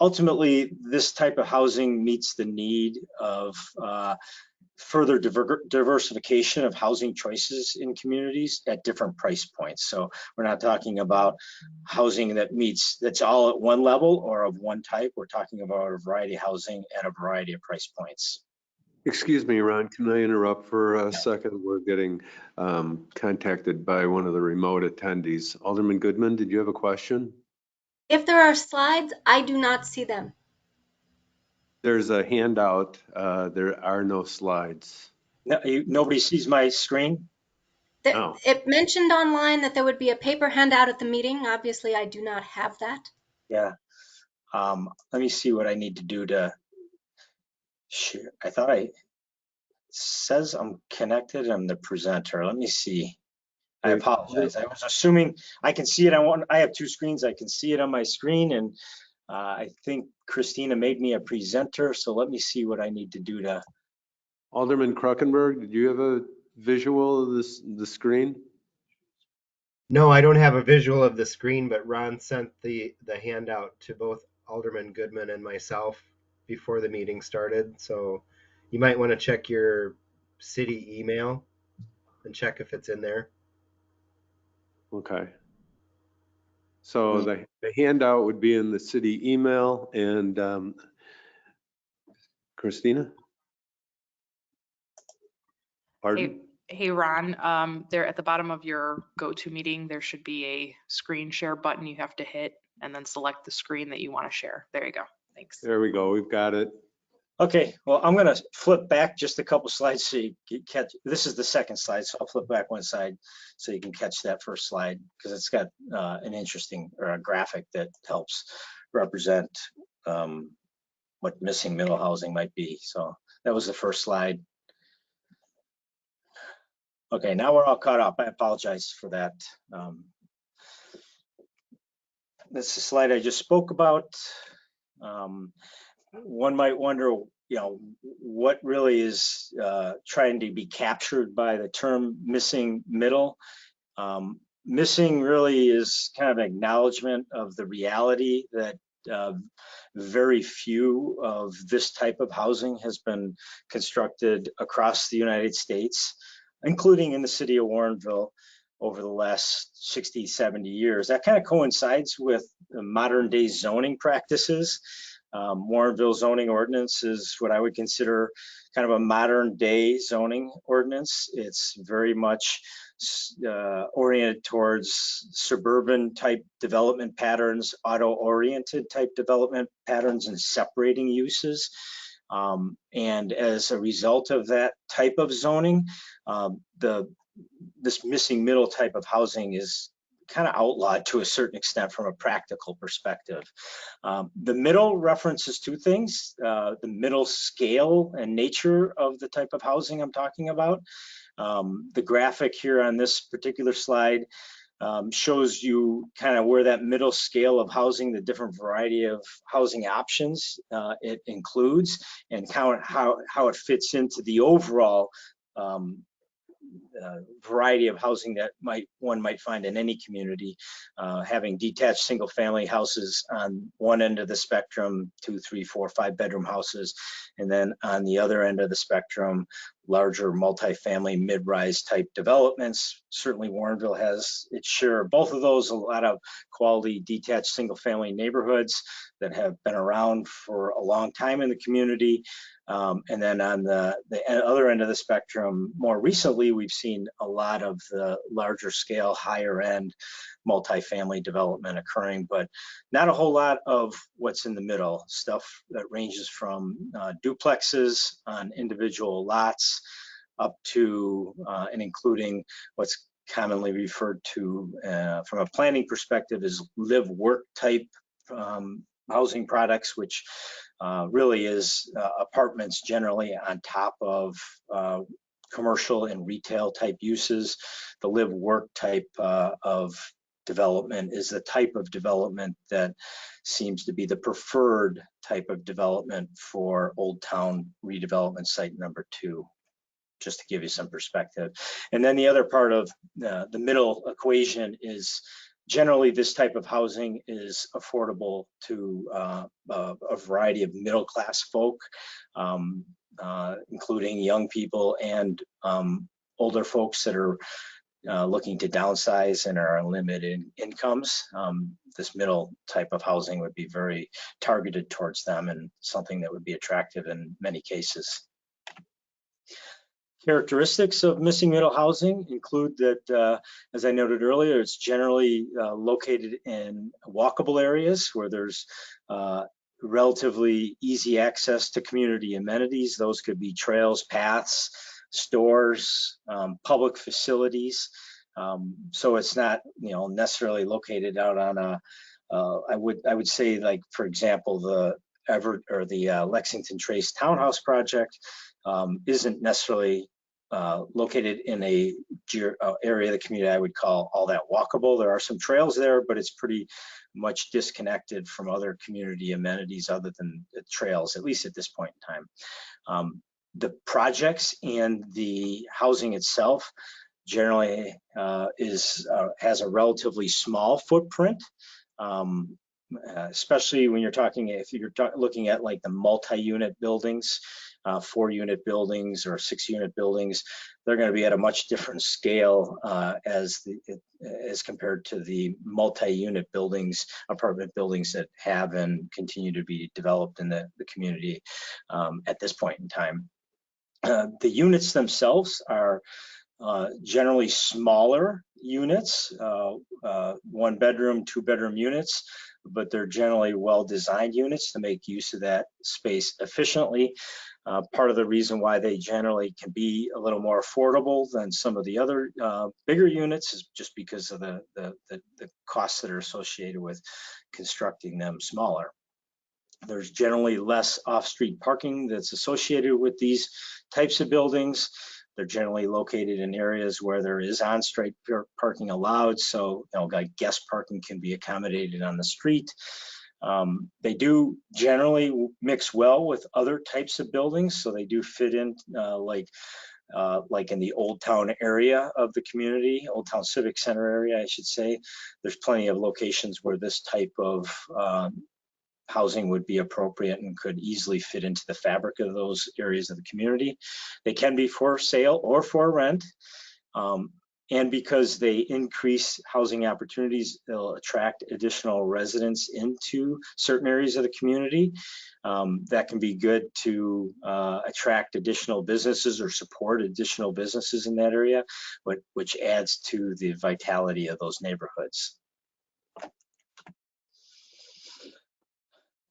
Ultimately, this type of housing meets the need of further diversification of housing choices in communities at different price points. So we're not talking about housing that's all at one level or of one type. We're talking about a variety of housing at a variety of price points. Excuse me, Ron, can I interrupt for a second? We're getting contacted by one of the remote attendees. Alderman Goodman, did you have a question? If there are slides, I do not see them. There's a handout. There are no slides. No, nobody sees my screen? No. It mentioned online that there would be a paper handout at the meeting. Obviously, I do not have that. Yeah. Let me see what I need to do to share. I thought it says I'm connected. I'm the presenter. Let me see. I apologize. I was assuming I can see it on one. I have two screens. I can see it on my screen, and I think Christina made me a presenter. So let me see what I need to do to Alderman Kruckenberg, did you have a visual of the screen? No, I don't have a visual of the screen, but Ron sent the handout to both Alderman Goodman and myself before the meeting started. So you might want to check your city email and check if it's in there. Okay. So the handout would be in the city email, and Christina? Pardon? Hey Ron, there at the bottom of your GoToMeeting, there should be a screen share button you have to hit and then select the screen that you want to share. There you go. Thanks. There we go. We've got it. Okay, well, I'm going to flip back just a couple slides so you can catch. This is the second slide, so I'll flip back one side so you can catch that first slide because it's got an interesting graphic that helps represent what missing middle housing might be. So that was the first slide. Okay, now we're all caught up. I apologize for that. That's the slide I just spoke about. One might wonder, what really is trying to be captured by the term missing middle. Missing really is kind of an acknowledgement of the reality that very few of this type of housing has been constructed across the United States, including in the city of Warrenville over the last 60, 70 years. That kind of coincides with the modern day zoning practices. Warrenville zoning ordinance is what I would consider kind of a modern day zoning ordinance. It's very much oriented towards suburban type development patterns, auto-oriented type development patterns, and separating uses. And as a result of that type of zoning, this missing middle type of housing is kind of outlawed to a certain extent from a practical perspective. The middle references two things, the middle scale and nature of the type of housing I'm talking about. The graphic here on this particular slide shows you kind of where that middle scale of housing, the different variety of housing options it includes, and how it fits into the overall variety of housing that one might find in any community, having detached single family houses on one end of the spectrum, 2, 3, 4, 5 bedroom houses, and then on the other end of the spectrum, larger multifamily mid-rise type developments. Certainly Warrenville has its share of both of those, a lot of quality detached single family neighborhoods that have been around for a long time in the community. And then on the other end of the spectrum, more recently, we've seen a lot of the larger scale, higher end multifamily development occurring, but not a whole lot of what's in the middle, stuff that ranges from duplexes on individual lots up to and including what's commonly referred to from a planning perspective as live-work type housing products, which really is apartments generally on top of commercial and retail type uses. The live-work type of development is the type of development that seems to be the preferred type of development for Old Town redevelopment site number 2, just to give you some perspective. And then the other part of the middle equation is generally this type of housing is affordable to a variety of middle class folk, including young people and older folks that are looking to downsize and are on limited incomes. This middle type of housing would be very targeted towards them and something that would be attractive in many cases. Characteristics of missing middle housing include that, as I noted earlier, it's generally located in walkable areas where there's relatively easy access to community amenities. Those could be trails, paths, stores, public facilities. So it's not, necessarily located out on a. I would say, like, for example, the Lexington Trace Townhouse project isn't necessarily located in a area of the community I would call all that walkable. There are some trails there, but it's pretty much disconnected from other community amenities other than the trails, at least at this point in time. The projects and the housing itself generally has a relatively small footprint, especially when you're talking, if you're looking at like the multi-unit buildings, 4-unit buildings or 6-unit buildings, they're going to be at a much different scale as compared to the multi-unit buildings, apartment buildings that have and continue to be developed in the community at this point in time. The units themselves are generally smaller units, 1-bedroom, 2-bedroom units, but they're generally well-designed units to make use of that space efficiently. Part of the reason why they generally can be a little more affordable than some of the other bigger units is just because of the costs that are associated with constructing them smaller. There's generally less off-street parking that's associated with these types of buildings. They're generally located in areas where there is on-street parking allowed, so like guest parking can be accommodated on the street. They do generally mix well with other types of buildings, so they do fit in like in the Old Town area of the community, Old Town Civic Center area, I should say. There's plenty of locations where this type of housing would be appropriate and could easily fit into the fabric of those areas of the community. They can be for sale or for rent. And because they increase housing opportunities, they'll attract additional residents into certain areas of the community. That can be good to attract additional businesses or support additional businesses in that area, which adds to the vitality of those neighborhoods.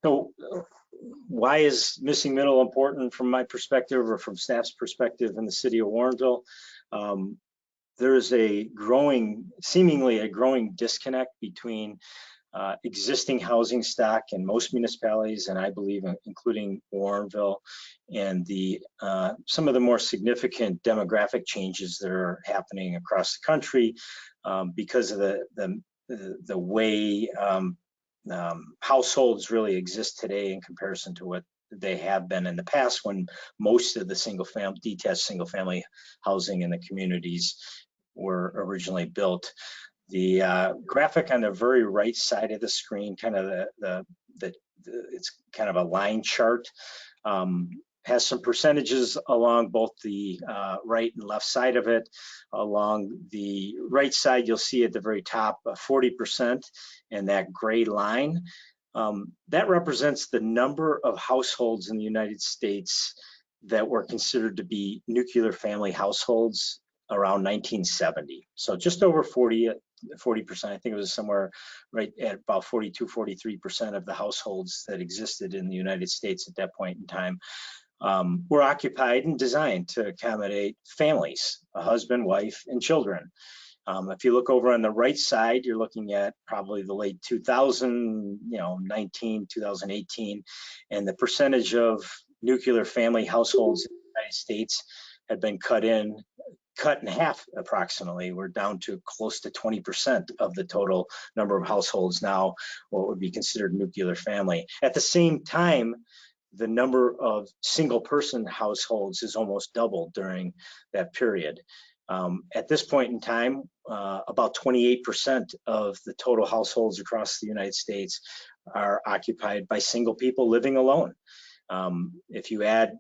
So why is missing middle important from my perspective or from staff's perspective in the city of Warrenville? There is seemingly a growing disconnect between existing housing stock in most municipalities, and I believe including Warrenville, and some of the more significant demographic changes that are happening across the country because of the way households really exist today in comparison to what they have been in the past, when most of the detached single family housing in the communities were originally built. The graphic on the very right side of the screen, kind of it's kind of a line chart, has some percentages along both the right and left side of it. Along the right side, you'll see at the very top 40%, and that gray line. That represents the number of households in the United States that were considered to be nuclear family households around 1970. So just over 40%, I think it was somewhere right at about 42, 43% of the households that existed in the United States at that point in time were occupied and designed to accommodate families, a husband, wife, and children. If you look over on the right side, you're looking at probably the late 2019, 2018, and the percentage of nuclear family households in the United States had been cut in half approximately. We're down to close to 20% of the total number of households now, what would be considered nuclear family. At the same time, the number of single person households is almost doubled during that period. At this point in time, about 28% of the total households across the United States are occupied by single people living alone. If you add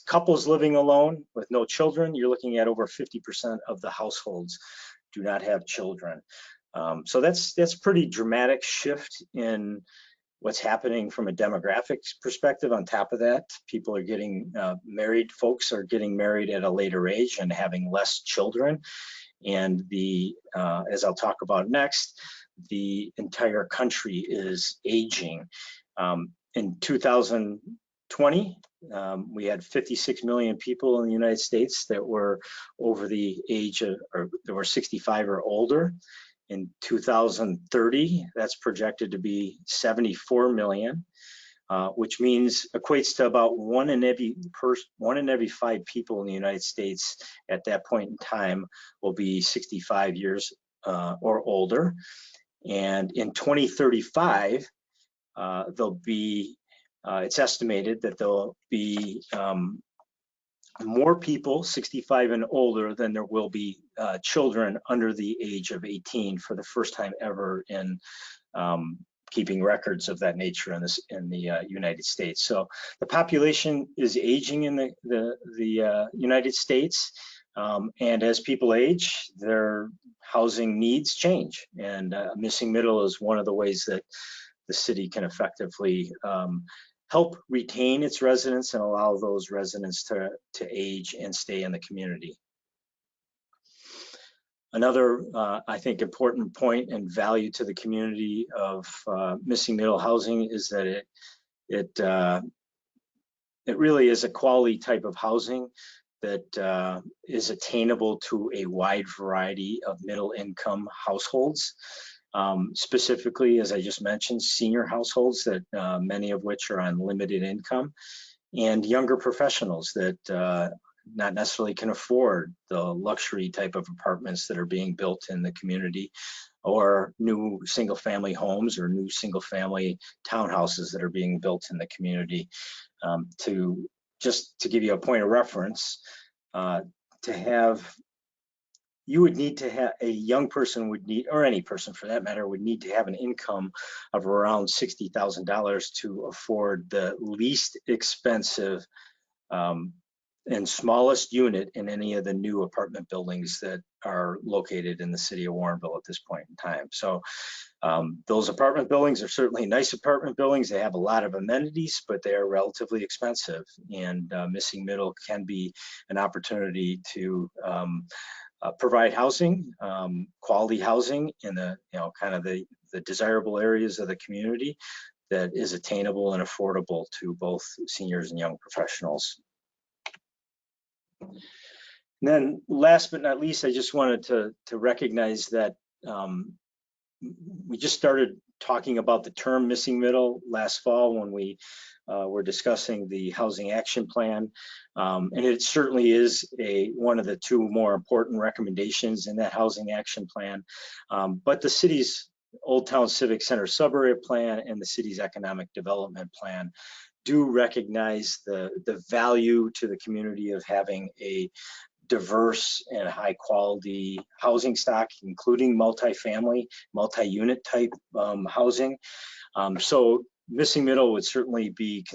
couples living alone with no children, you're looking at over 50% of the households do not have children. So that's a pretty dramatic shift in what's happening from a demographics perspective. On top of that, people are getting married, folks are getting married at a later age and having less children. And as I'll talk about next, the entire country is aging. In 2020, we had 56 million people in the United States that were over the age of, or that were 65 or older. In 2030, that's projected to be 74 million, which equates to about one in every 5 people in the United States at that point in time will be 65 years or older. And in 2035, it's estimated that there'll be more people 65 and older than there will be children under the age of 18 for the first time ever in keeping records of that nature in the United States. So the population is aging in the United States, and as people age, their housing needs change, and missing middle is one of the ways that the city can effectively help retain its residents and allow those residents to age and stay in the community. Another, I think, important point and value to the community of missing middle housing is that it really is a quality type of housing that is attainable to a wide variety of middle income households. Specifically, as I just mentioned, senior households that many of which are on limited income, and younger professionals that not necessarily can afford the luxury type of apartments that are being built in the community, or new single family homes or new single family townhouses that are being built in the community. Just to give you a point of reference, you would need to have, a young person would need, or any person for that matter, would need to have an income of around $60,000 to afford the least expensive and smallest unit in any of the new apartment buildings that are located in the city of Warrenville at this point in time. So those apartment buildings are certainly nice apartment buildings. They have a lot of amenities, but they are relatively expensive, and missing middle can be an opportunity to provide housing, quality housing in the, kind of the desirable areas of the community that is attainable and affordable to both seniors and young professionals. And then last but not least, I just wanted to recognize that we just started talking about the term missing middle last fall when we were discussing the housing action plan. And it certainly is one of the two more important recommendations in that housing action plan. But the city's Old Town Civic Center sub-area plan and the city's economic development plan do recognize the value to the community of having a diverse and high quality housing stock, including multifamily, multi-unit type housing. So missing middle would certainly be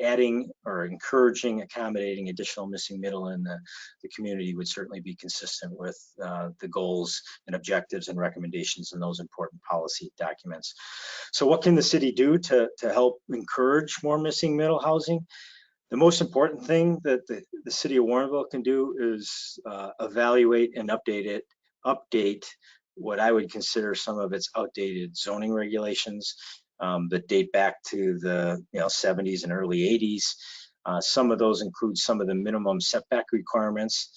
adding or encouraging, accommodating additional missing middle in the community would certainly be consistent with the goals and objectives and recommendations in those important policy documents. So what can the city do to help encourage more missing middle housing? The most important thing that the city of Warrenville can do is evaluate and update what I would consider some of its outdated zoning regulations that date back to the 70s and early 80s. Some of those include some of the minimum setback requirements.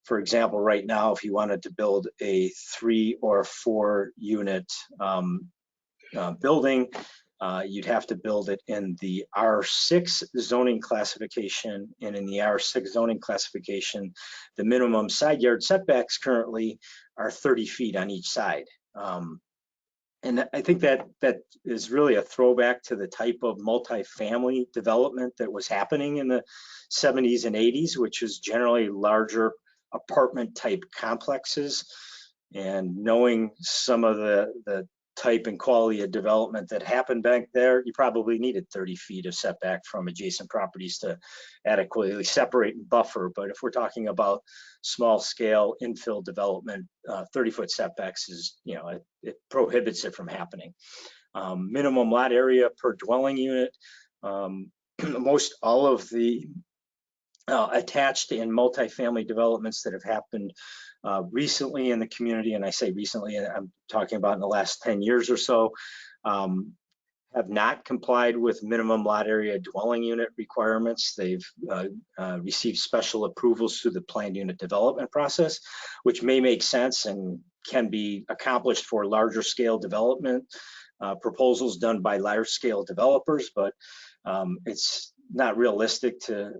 For example, right now, if you wanted to build a 3 or 4 unit building, you'd have to build it in the R6 zoning classification, and in the R6 zoning classification, the minimum side yard setbacks currently are 30 feet on each side. And I think that is really a throwback to the type of multifamily development that was happening in the 70s and 80s, which is generally larger apartment type complexes. And knowing some of the type and quality of development that happened back there, you probably needed 30 feet of setback from adjacent properties to adequately separate and buffer. But if we're talking about small scale infill development, 30-foot setbacks is, it prohibits it from happening. Minimum lot area per dwelling unit. Most all of the attached and multifamily developments that have happened recently in the community, and I say recently, I'm talking about in the last 10 years or so, have not complied with minimum lot area dwelling unit requirements. They've received special approvals through the planned unit development process, which may make sense and can be accomplished for larger scale development proposals done by large scale developers, but it's not realistic to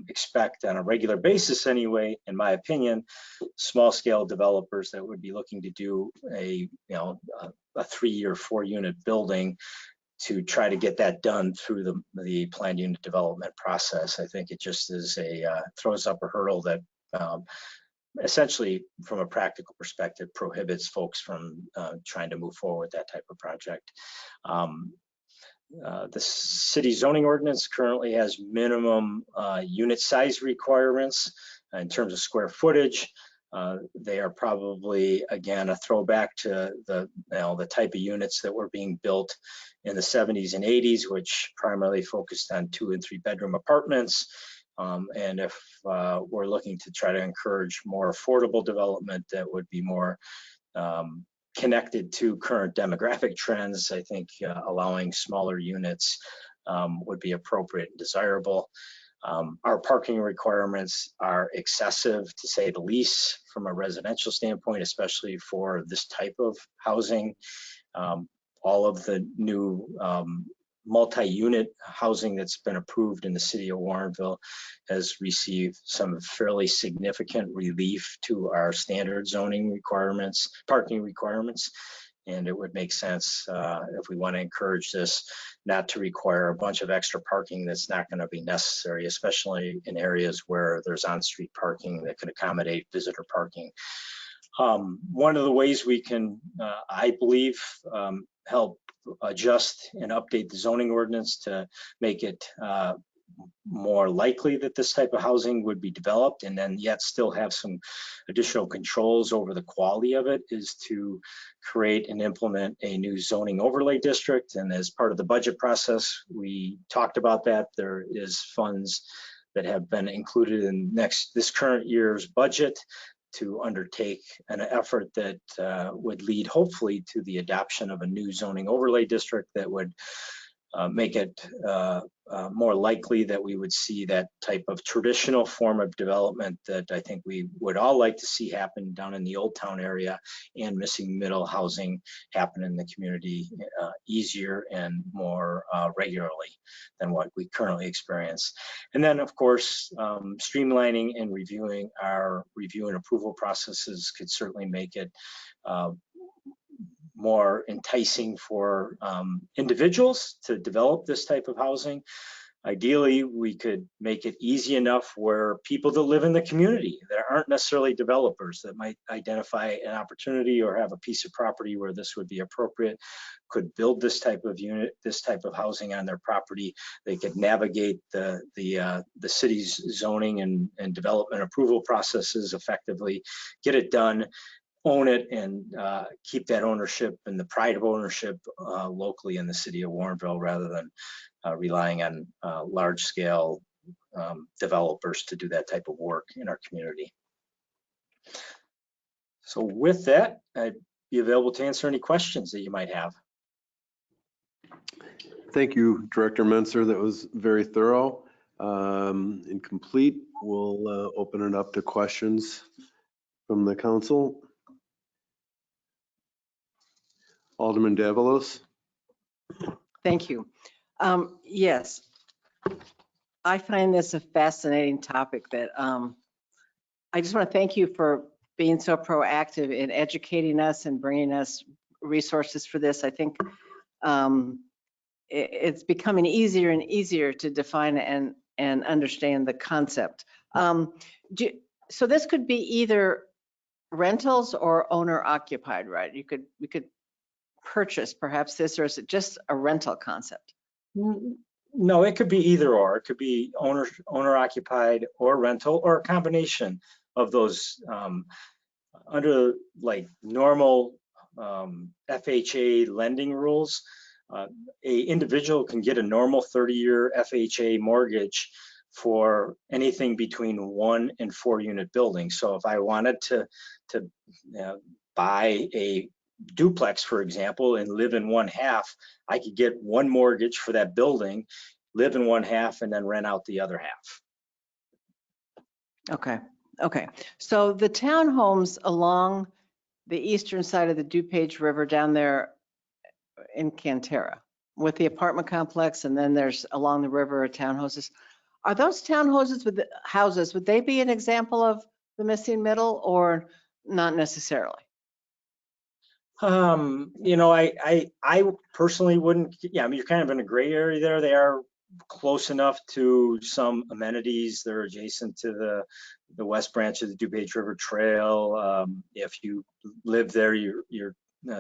expect on a regular basis anyway, in my opinion, small scale developers that would be looking to do a 3 or 4 unit building to try to get that done through the planned unit development process. I think it just is throws up a hurdle that essentially, from a practical perspective, prohibits folks from trying to move forward with that type of project. The city zoning ordinance currently has minimum unit size requirements in terms of square footage. They are probably, again, a throwback to the type of units that were being built in the 70s and 80s, which primarily focused on 2 and 3 bedroom apartments. And if we're looking to try to encourage more affordable development that would be more connected to current demographic trends, I think allowing smaller units would be appropriate and desirable. Our parking requirements are excessive, to say the least, from a residential standpoint, especially for this type of housing. All of the new multi-unit housing that's been approved in the city of Warrenville has received some fairly significant relief to our standard zoning requirements, parking requirements. And it would make sense if we want to encourage this, not to require a bunch of extra parking that's not going to be necessary, especially in areas where there's on-street parking that can accommodate visitor parking. One of the ways we can, I believe, help adjust and update the zoning ordinance to make it more likely that this type of housing would be developed, and then yet still have some additional controls over the quality of it, is to create and implement a new zoning overlay district. And as part of the budget process, we talked about that. There is funds that have been included in this current year's budget to undertake an effort that would lead hopefully to the adoption of a new zoning overlay district that would make it more likely that we would see that type of traditional form of development that I think we would all like to see happen down in the Old Town area, and missing middle housing happen in the community easier and more regularly than what we currently experience. And then, of course, streamlining and reviewing our review and approval processes could certainly make it more enticing for individuals to develop this type of housing. Ideally, we could make it easy enough where people that live in the community that aren't necessarily developers that might identify an opportunity or have a piece of property where this would be appropriate could build this type of unit, this type of housing on their property. They could navigate the city's zoning and development approval processes effectively, get it done, own it, and keep that ownership and the pride of ownership locally in the city of Warrenville, rather than relying on large-scale developers to do that type of work in our community. So with that, I'd be available to answer any questions that you might have. Thank you, Director Menser. That was very thorough and complete. We'll open it up to questions from the council. Alderman Davalos. Thank you. Yes, I find this a fascinating topic that I just want to thank you for being so proactive in educating us and bringing us resources for this. I think it's becoming easier and easier to define and understand the concept. So this could be either rentals or owner occupied, right? We could purchase perhaps this, or is it just a rental concept? No, it could be either or. It could be owner occupied or rental, or a combination of those. Under like normal FHA lending rules, a individual can get a normal 30-year FHA mortgage for anything between 1 and 4 unit buildings. So if I wanted to buy a duplex, for example, and live in one half, I could get one mortgage for that building, live in one half, and then rent out the other half. Okay. So the townhomes along the eastern side of the DuPage River down there in Cantera with the apartment complex, and then there's along the river townhouses. Are those townhouses with the houses, would they be an example of the missing middle, or not necessarily? You know, I personally wouldn't, yeah, I mean, you're kind of in a gray area there. They are close enough to some amenities. They're adjacent to the west branch of the DuPage River Trail. If you live there, your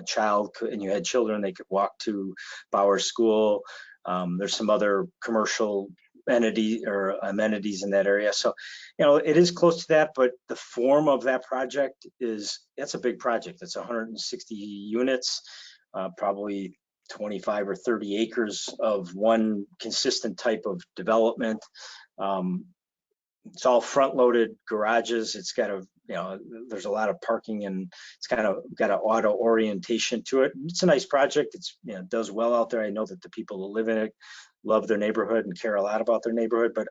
child and you had children, they could walk to Bauer School. There's some other commercial entity or amenities in that area. So, you know, it is close to that, but the form of that project that's a big project. It's 160 units, probably 25 or 30 acres of one consistent type of development. It's all front-loaded garages. It's got there's a lot of parking, and it's kind of got an auto orientation to it. It's a nice project. It's, you know, does well out there. I know that the people who live in it love their neighborhood and care a lot about their neighborhood. But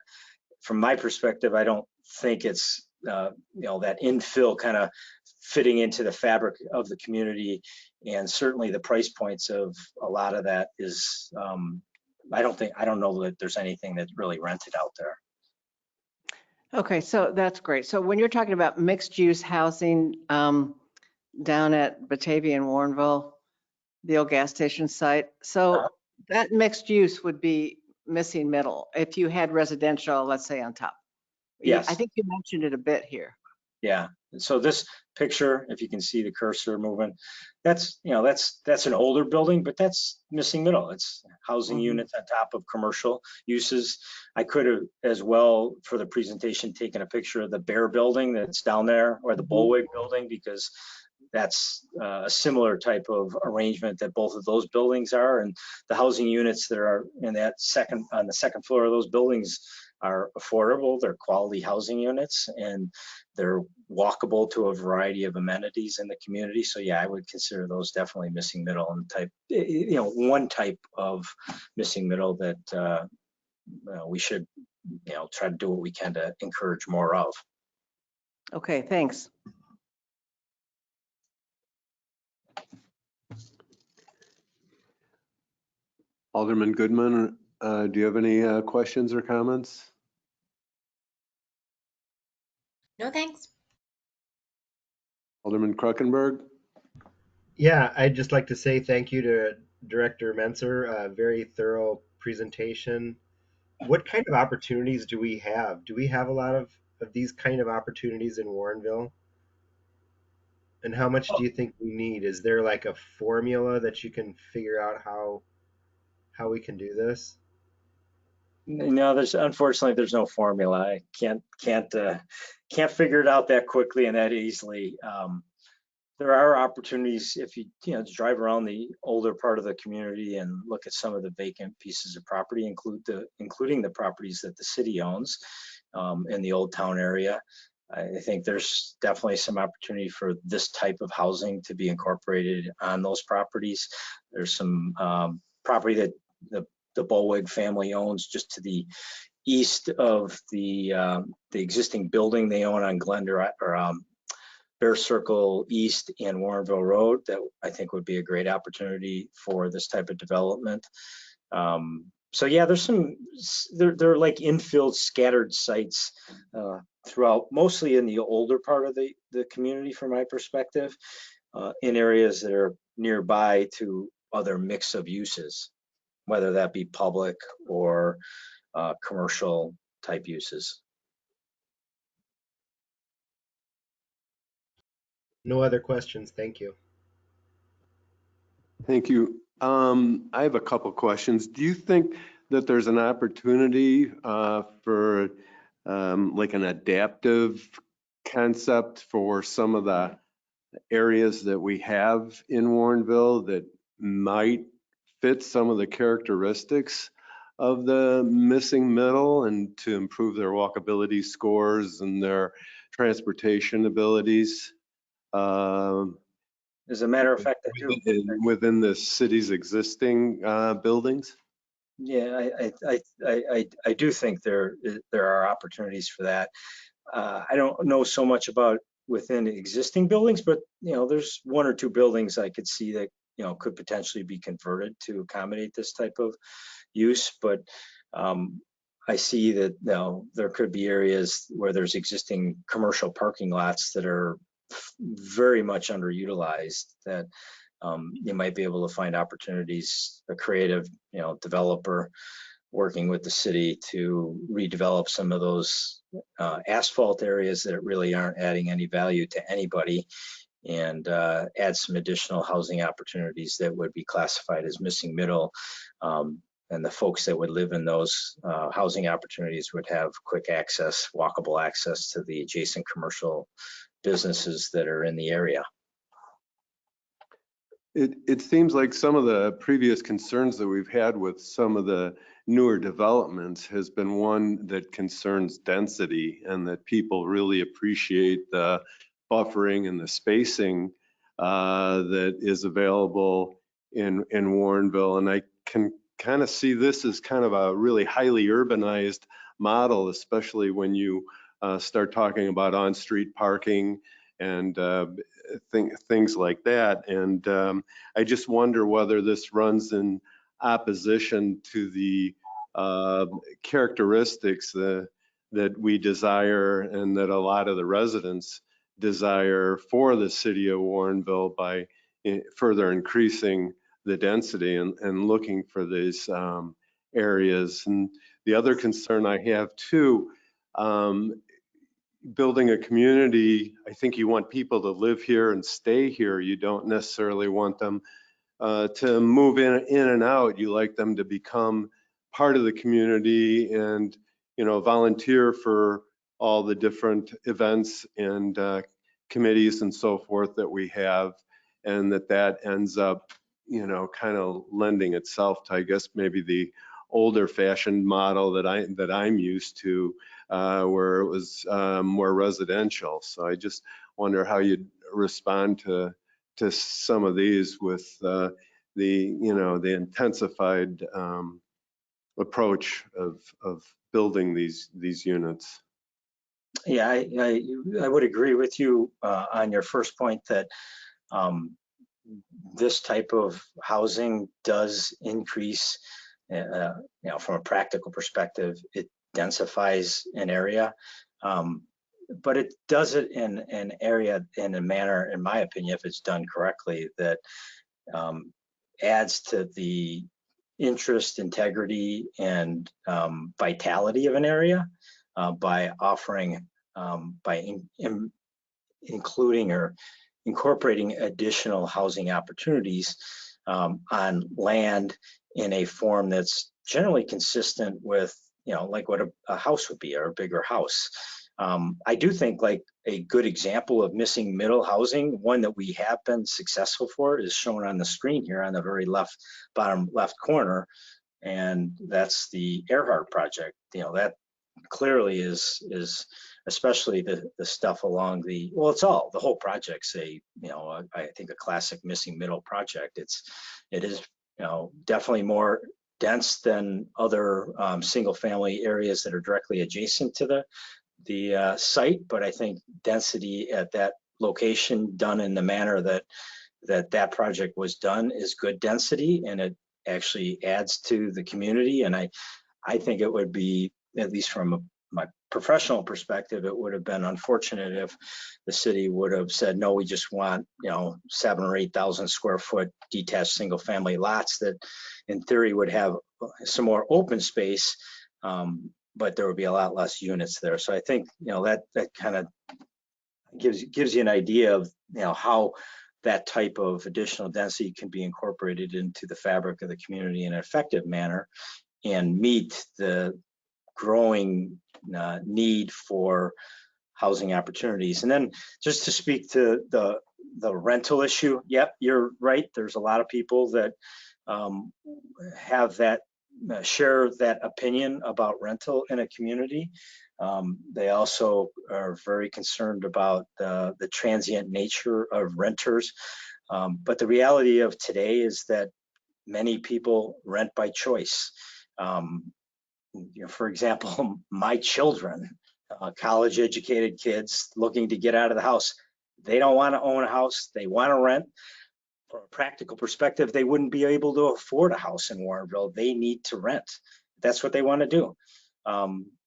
from my perspective, I don't think it's, you know, that infill kind of fitting into the fabric of the community. And certainly the price points of a lot of that is, I don't know that there's anything that's really rented out there. Okay, so that's great. So when you're talking about mixed use housing down at Batavia and Warrenville, the old gas station site, so that mixed use would be missing middle if you had residential, let's say, on top. Yes. I think you mentioned it a bit here. Yeah. So this picture, if you can see the cursor moving, that's, you know, that's an older building, but that's missing middle. It's housing units on top of commercial uses. I could have as well, for the presentation, taken a picture of the Bear building that's down there, or the Bullwig building, because that's a similar type of arrangement that both of those buildings are. And the housing units that are in that on the second floor of those buildings are affordable. They're quality housing units, and they're walkable to a variety of amenities in the community. So yeah, I would consider those definitely missing middle, and type, you know, one type of missing middle that we should, you know, try to do what we can to encourage more of. Okay, thanks. Alderman Goodman, do you have any questions or comments? No, thanks. Alderman Kruckenberg? Yeah, I'd just like to say thank you to Director Menser, a very thorough presentation. What kind of opportunities do we have? Do we have a lot of these kind of opportunities in Warrenville? And how much do you think we need? Is there like a formula that you can figure out how we can do this? No, unfortunately there's no formula. I can't figure it out that quickly and that easily. There are opportunities if you drive around the older part of the community and look at some of the vacant pieces of property, including the properties that the city owns in the Old Town area. I think there's definitely some opportunity for this type of housing to be incorporated on those properties. There's some property that the Bullwig family owns just to the east of the existing building they own on Glendale or Bear Circle East and Warrenville Road. That I think would be a great opportunity for this type of development. So yeah, they're like infill scattered sites throughout, mostly in the older part of the community from my perspective, in areas that are nearby to other mix of uses, whether that be public or commercial type uses. No other questions. Thank you. Thank you. I have a couple questions. Do you think that there's an opportunity for like an adaptive concept for some of the areas that we have in Warrenville that might fit some of the characteristics of the missing middle, and to improve their walkability scores and their transportation abilities? As a matter of fact, within the city's existing buildings? Yeah, I do think there are opportunities for that. I don't know so much about within existing buildings, but there's one or two buildings I could see that could potentially be converted to accommodate this type of use. But I see that there could be areas where there's existing commercial parking lots that are very much underutilized, that you might be able to find opportunities, a creative, developer working with the city to redevelop some of those asphalt areas that really aren't adding any value to anybody, and add some additional housing opportunities that would be classified as missing middle. And the folks that would live in those housing opportunities would have quick access, walkable access to the adjacent commercial businesses that are in the area. It seems like some of the previous concerns that we've had with some of the newer developments has been one that concerns density, and that people really appreciate the buffering and the spacing that is available in Warrenville. And I can kind of see this as kind of a really highly urbanized model, especially when you start talking about on-street parking and things like that. And I just wonder whether this runs in opposition to the characteristics that we desire and that a lot of the residents desire for the city of Warrenville by further increasing the density and looking for these areas. And the other concern I have too, building a community, I think you want people to live here and stay here. You don't necessarily want them to move in and out. You like them to become part of the community and, volunteer for all the different events and committees and so forth that we have, and that ends up, kind of lending itself to, I guess, maybe the older fashioned model that I'm used to, where it was more residential. So I just wonder how you'd respond to some of these with the intensified approach of building these units. Yeah, I would agree with you on your first point that this type of housing does increase, from a practical perspective, it densifies an area, but it does it in an area in a manner, in my opinion, if it's done correctly, that adds to the interest, integrity, and vitality of an area by offering, including or incorporating additional housing opportunities on land in a form that's generally consistent with, like what a house would be, or a bigger house. I do think like a good example of missing middle housing, one that we have been successful for, is shown on the screen here on the very bottom left corner, and that's the Earhart project. That clearly is especially the stuff along the, well, it's all, the whole project's I think a classic missing middle project. It is definitely more dense than other single family areas that are directly adjacent to the site, but I think density at that location done in the manner that project was done is good density, and it actually adds to the community. And I think it would be, at least from my professional perspective, it would have been unfortunate if the city would have said, no, we just want 7,000 or 8,000 square foot detached single family lots that in theory would have some more open space, but there would be a lot less units there. So I think that kind of gives you an idea of how that type of additional density can be incorporated into the fabric of the community in an effective manner and meet the growing need for housing opportunities. And then just to speak to the rental issue, yep, you're right. There's a lot of people that have that, share that opinion about rental in a community. They also are very concerned about the transient nature of renters. But the reality of today is that many people rent by choice. For example, my children, college educated kids looking to get out of the house, they don't want to own a house, they want to rent. From a practical perspective, they wouldn't be able to afford a house in Warrenville. They need to rent. That's what they want to do.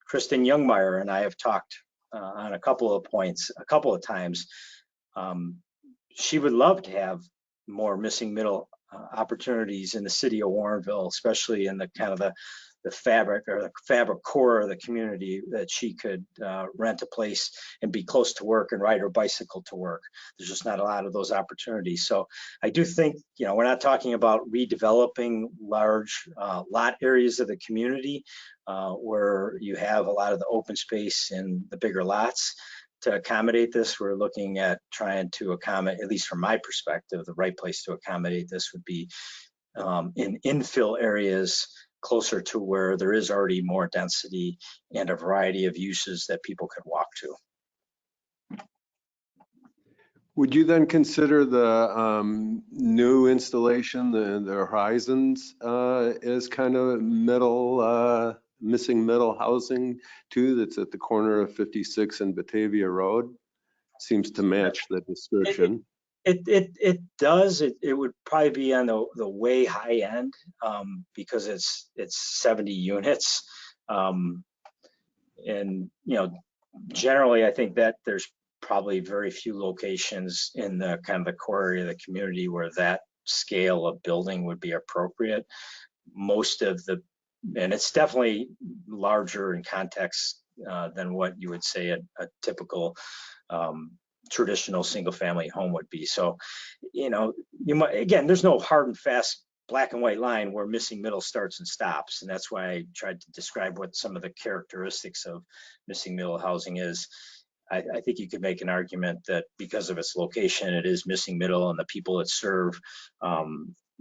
Kristen Youngmeyer and I have talked on a couple of points, a couple of times. She would love to have more missing middle opportunities in the city of Warrenville, especially in the kind of the fabric or the fabric core of the community, that she could rent a place and be close to work and ride her bicycle to work. There's just not a lot of those opportunities. So I do think, you know, we're not talking about redeveloping large lot areas of the community where you have a lot of the open space in the bigger lots. To accommodate this, we're looking at trying to accommodate, at least from my perspective, the right place to accommodate this would be in infill areas closer to where there is already more density and a variety of uses that people could walk to. Would you then consider the new installation, the Horizons, as kind of middle, missing middle housing too, that's at the corner of 56 and Batavia Road? Seems to match the description. It does. It would probably be on the way high end because it's 70 units. And, you know, generally, I think that there's probably very few locations in the kind of the core area of the community where that scale of building would be appropriate. Most of the, and it's definitely larger in context than what you would say a typical traditional single family home would be. So, you know, you might, again, there's no hard and fast black and white line where missing middle starts and stops. And that's why I tried to describe what some of the characteristics of missing middle housing is. I think you could make an argument that because of its location, it is missing middle, and the people it serve,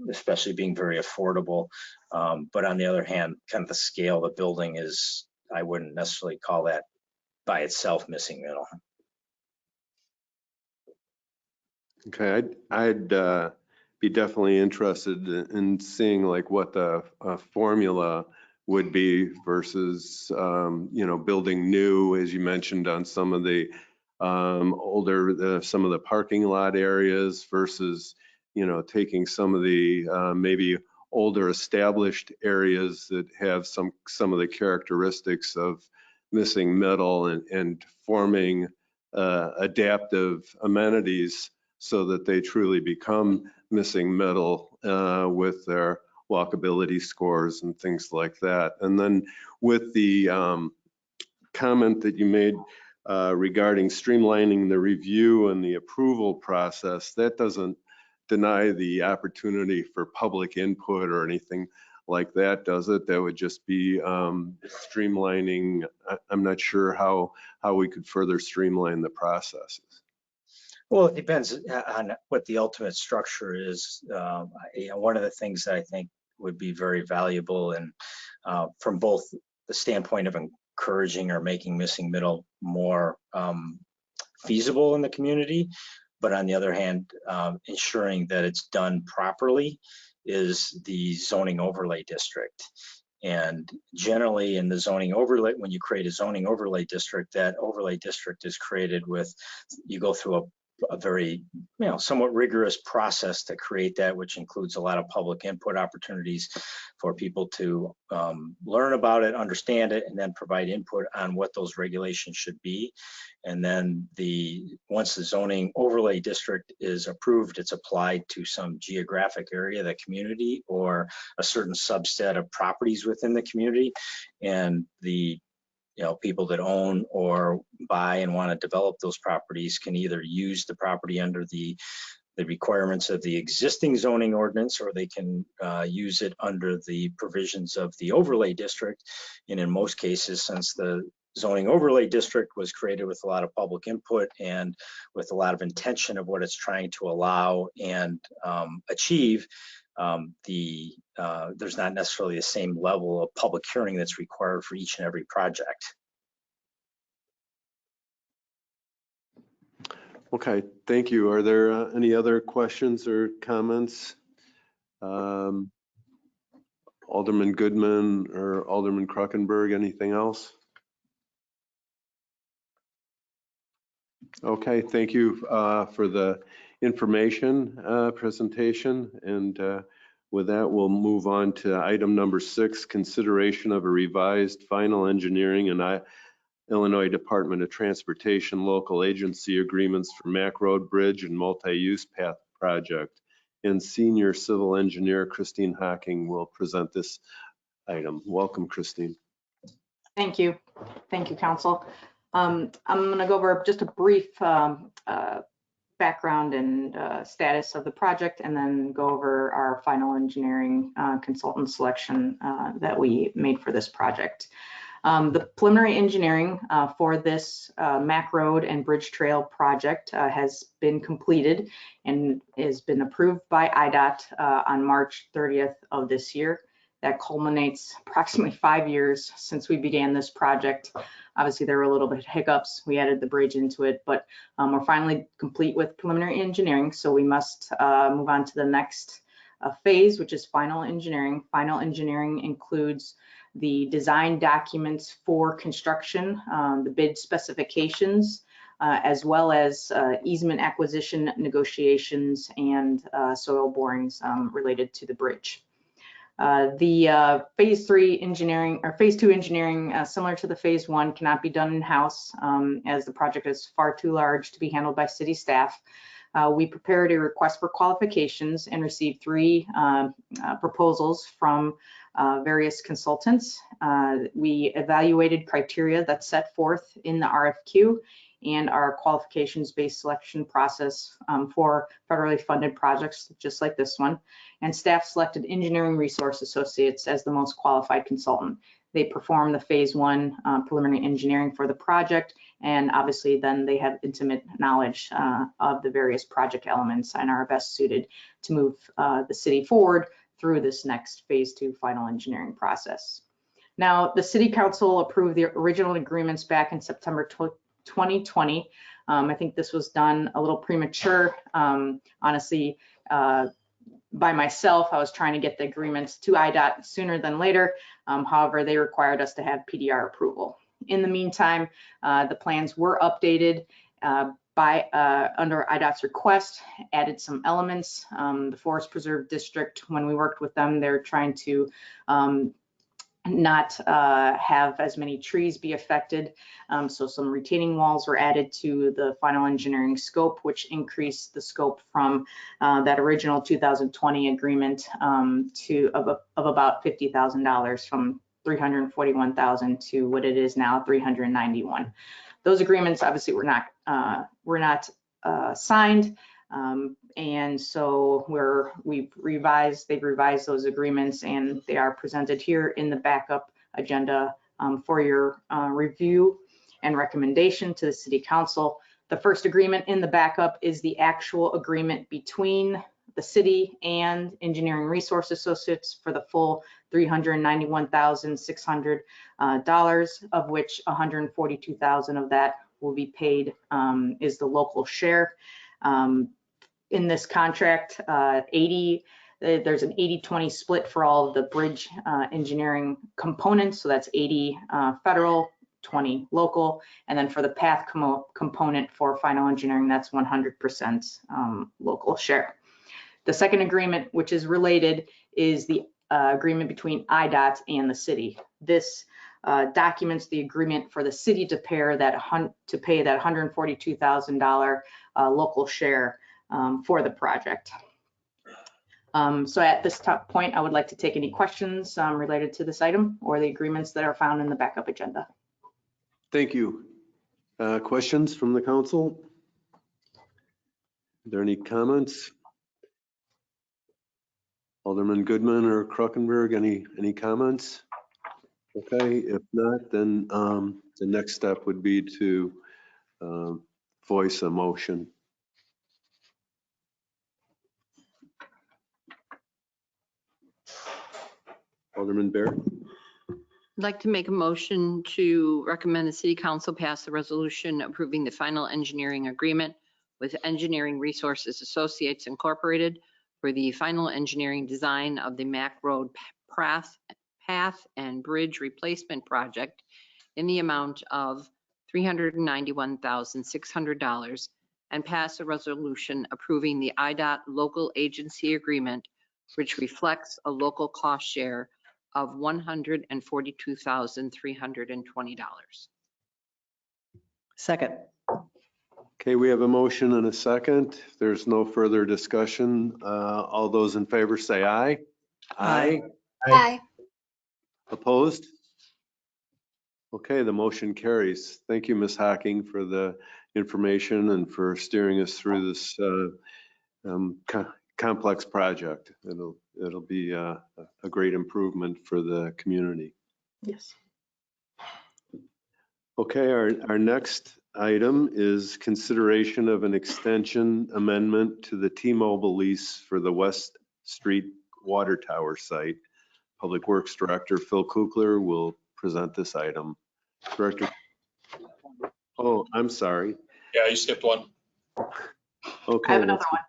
especially being very affordable. But on the other hand, kind of the scale of the building is, I wouldn't necessarily call that by itself missing middle. Okay, I'd be definitely interested in seeing like what the formula would be versus, you know, building new, as you mentioned, on some of the older, some of the parking lot areas versus, you know, taking some of the maybe older established areas that have some of the characteristics of missing middle and forming adaptive amenities so that they truly become missing middle with their walkability scores and things like that. And then with the comment that you made regarding streamlining the review and the approval process, that doesn't deny the opportunity for public input or anything like that, does it? That would just be streamlining. I'm not sure how we could further streamline the processes. Well, it depends on what the ultimate structure is. You know, one of the things that I think would be very valuable, and from both the standpoint of encouraging or making missing middle more feasible in the community, but on the other hand, ensuring that it's done properly, is the zoning overlay district. And generally in the zoning overlay, when you create a zoning overlay district, that overlay district is created with, you go through a very, you know, somewhat rigorous process to create that, which includes a lot of public input opportunities for people to learn about it, understand it, and then provide input on what those regulations should be. And then once the zoning overlay district is approved, it's applied to some geographic area of the community or a certain subset of properties within the community. And the people that own or buy and want to develop those properties can either use the property under the requirements of the existing zoning ordinance, or they can use it under the provisions of the overlay district. And in most cases, since the zoning overlay district was created with a lot of public input and with a lot of intention of what it's trying to allow and achieve, there's not necessarily the same level of public hearing that's required for each and every project. Okay, thank you. Are there any other questions or comments? Alderman Goodman or Alderman Kruckenberg, anything else? Okay, thank you for the information presentation. And with that, we'll move on to item number 6, consideration of a revised final engineering and Illinois Department of Transportation local agency agreements for Mack Road Bridge and multi-use path project. and Senior Civil Engineer Christine Hocking will present this item. Welcome, Christine. Thank you. Thank you, Council. I'm going to go over just a brief background and status of the project, and then go over our final engineering consultant selection that we made for this project. The preliminary engineering for this Mac Road and Bridge Trail project has been completed and has been approved by IDOT on March 30th of this year. That culminates approximately 5 years since we began this project. Obviously, there were a little bit of hiccups. We added the bridge into it, but we're finally complete with preliminary engineering. So we must move on to the next phase, which is final engineering. Final engineering includes the design documents for construction, the bid specifications, as well as easement acquisition negotiations and soil borings related to the bridge. The phase 3 engineering or phase 2 engineering, similar to the phase 1, cannot be done in-house as the project is far too large to be handled by city staff. We prepared a request for qualifications and received 3 proposals from various consultants. We evaluated criteria that's set forth in the RFQ and our qualifications-based selection process for federally funded projects just like this one. And staff selected Engineering Resource Associates as the most qualified consultant. They perform the phase 1 preliminary engineering for the project, and obviously then they have intimate knowledge of the various project elements and are best suited to move the city forward through this next phase 2 final engineering process. Now, the City Council approved the original agreements back in September 2020. I think this was done a little premature. Honestly, by myself, I was trying to get the agreements to IDOT sooner than later. However, they required us to have PDR approval. In the meantime, the plans were updated under IDOT's request, added some elements. The Forest Preserve District, when we worked with them, they're trying to not have as many trees be affected. So some retaining walls were added to the final engineering scope, which increased the scope from that original 2020 agreement of about $50,000 from $341,000 to what it is now, $391,000. Those agreements obviously were not signed. And so they've revised those agreements, and they are presented here in the backup agenda for your review and recommendation to the City Council. The first agreement in the backup is the actual agreement between the city and Engineering Resource Associates for the full $391,600, of which $142,000 of that will be paid is the local share. In this contract, there's an 80-20 split for all of the bridge engineering components. So that's 80 federal, 20 local. And then for the path component for final engineering, that's 100% local share. The second agreement, which is related, is the agreement between IDOT and the city. This documents the agreement for the city to pay that $142,000 local share for the project. So at this point, I would like to take any questions related to this item or the agreements that are found in the backup agenda. Thank you. Questions from the council? Are there any comments? Alderman Goodman or Kruckenberg, any comments? Okay, if not, then the next step would be to voice a motion. Alderman Bear. I'd like to make a motion to recommend the City Council pass the resolution approving the final engineering agreement with Engineering Resources Associates Incorporated for the final engineering design of the Mac Road path and bridge replacement project in the amount of $391,600 and pass a resolution approving the IDOT local agency agreement, which reflects a local cost share of $142,320. Second. Okay, we have a motion and a second. If there's no further discussion, all those in favor say aye. Aye. Aye. Opposed? Okay, the motion carries. Thank you, Ms. Hocking, for the information and for steering us through this complex project. It'll be a great improvement for the community. Yes. Okay, our next item is consideration of an extension amendment to the T-Mobile lease for the West Street Water Tower site. Public Works Director Phil Kukler will present this item. Director. Oh, I'm sorry. Yeah, you skipped one. Okay. I have another one.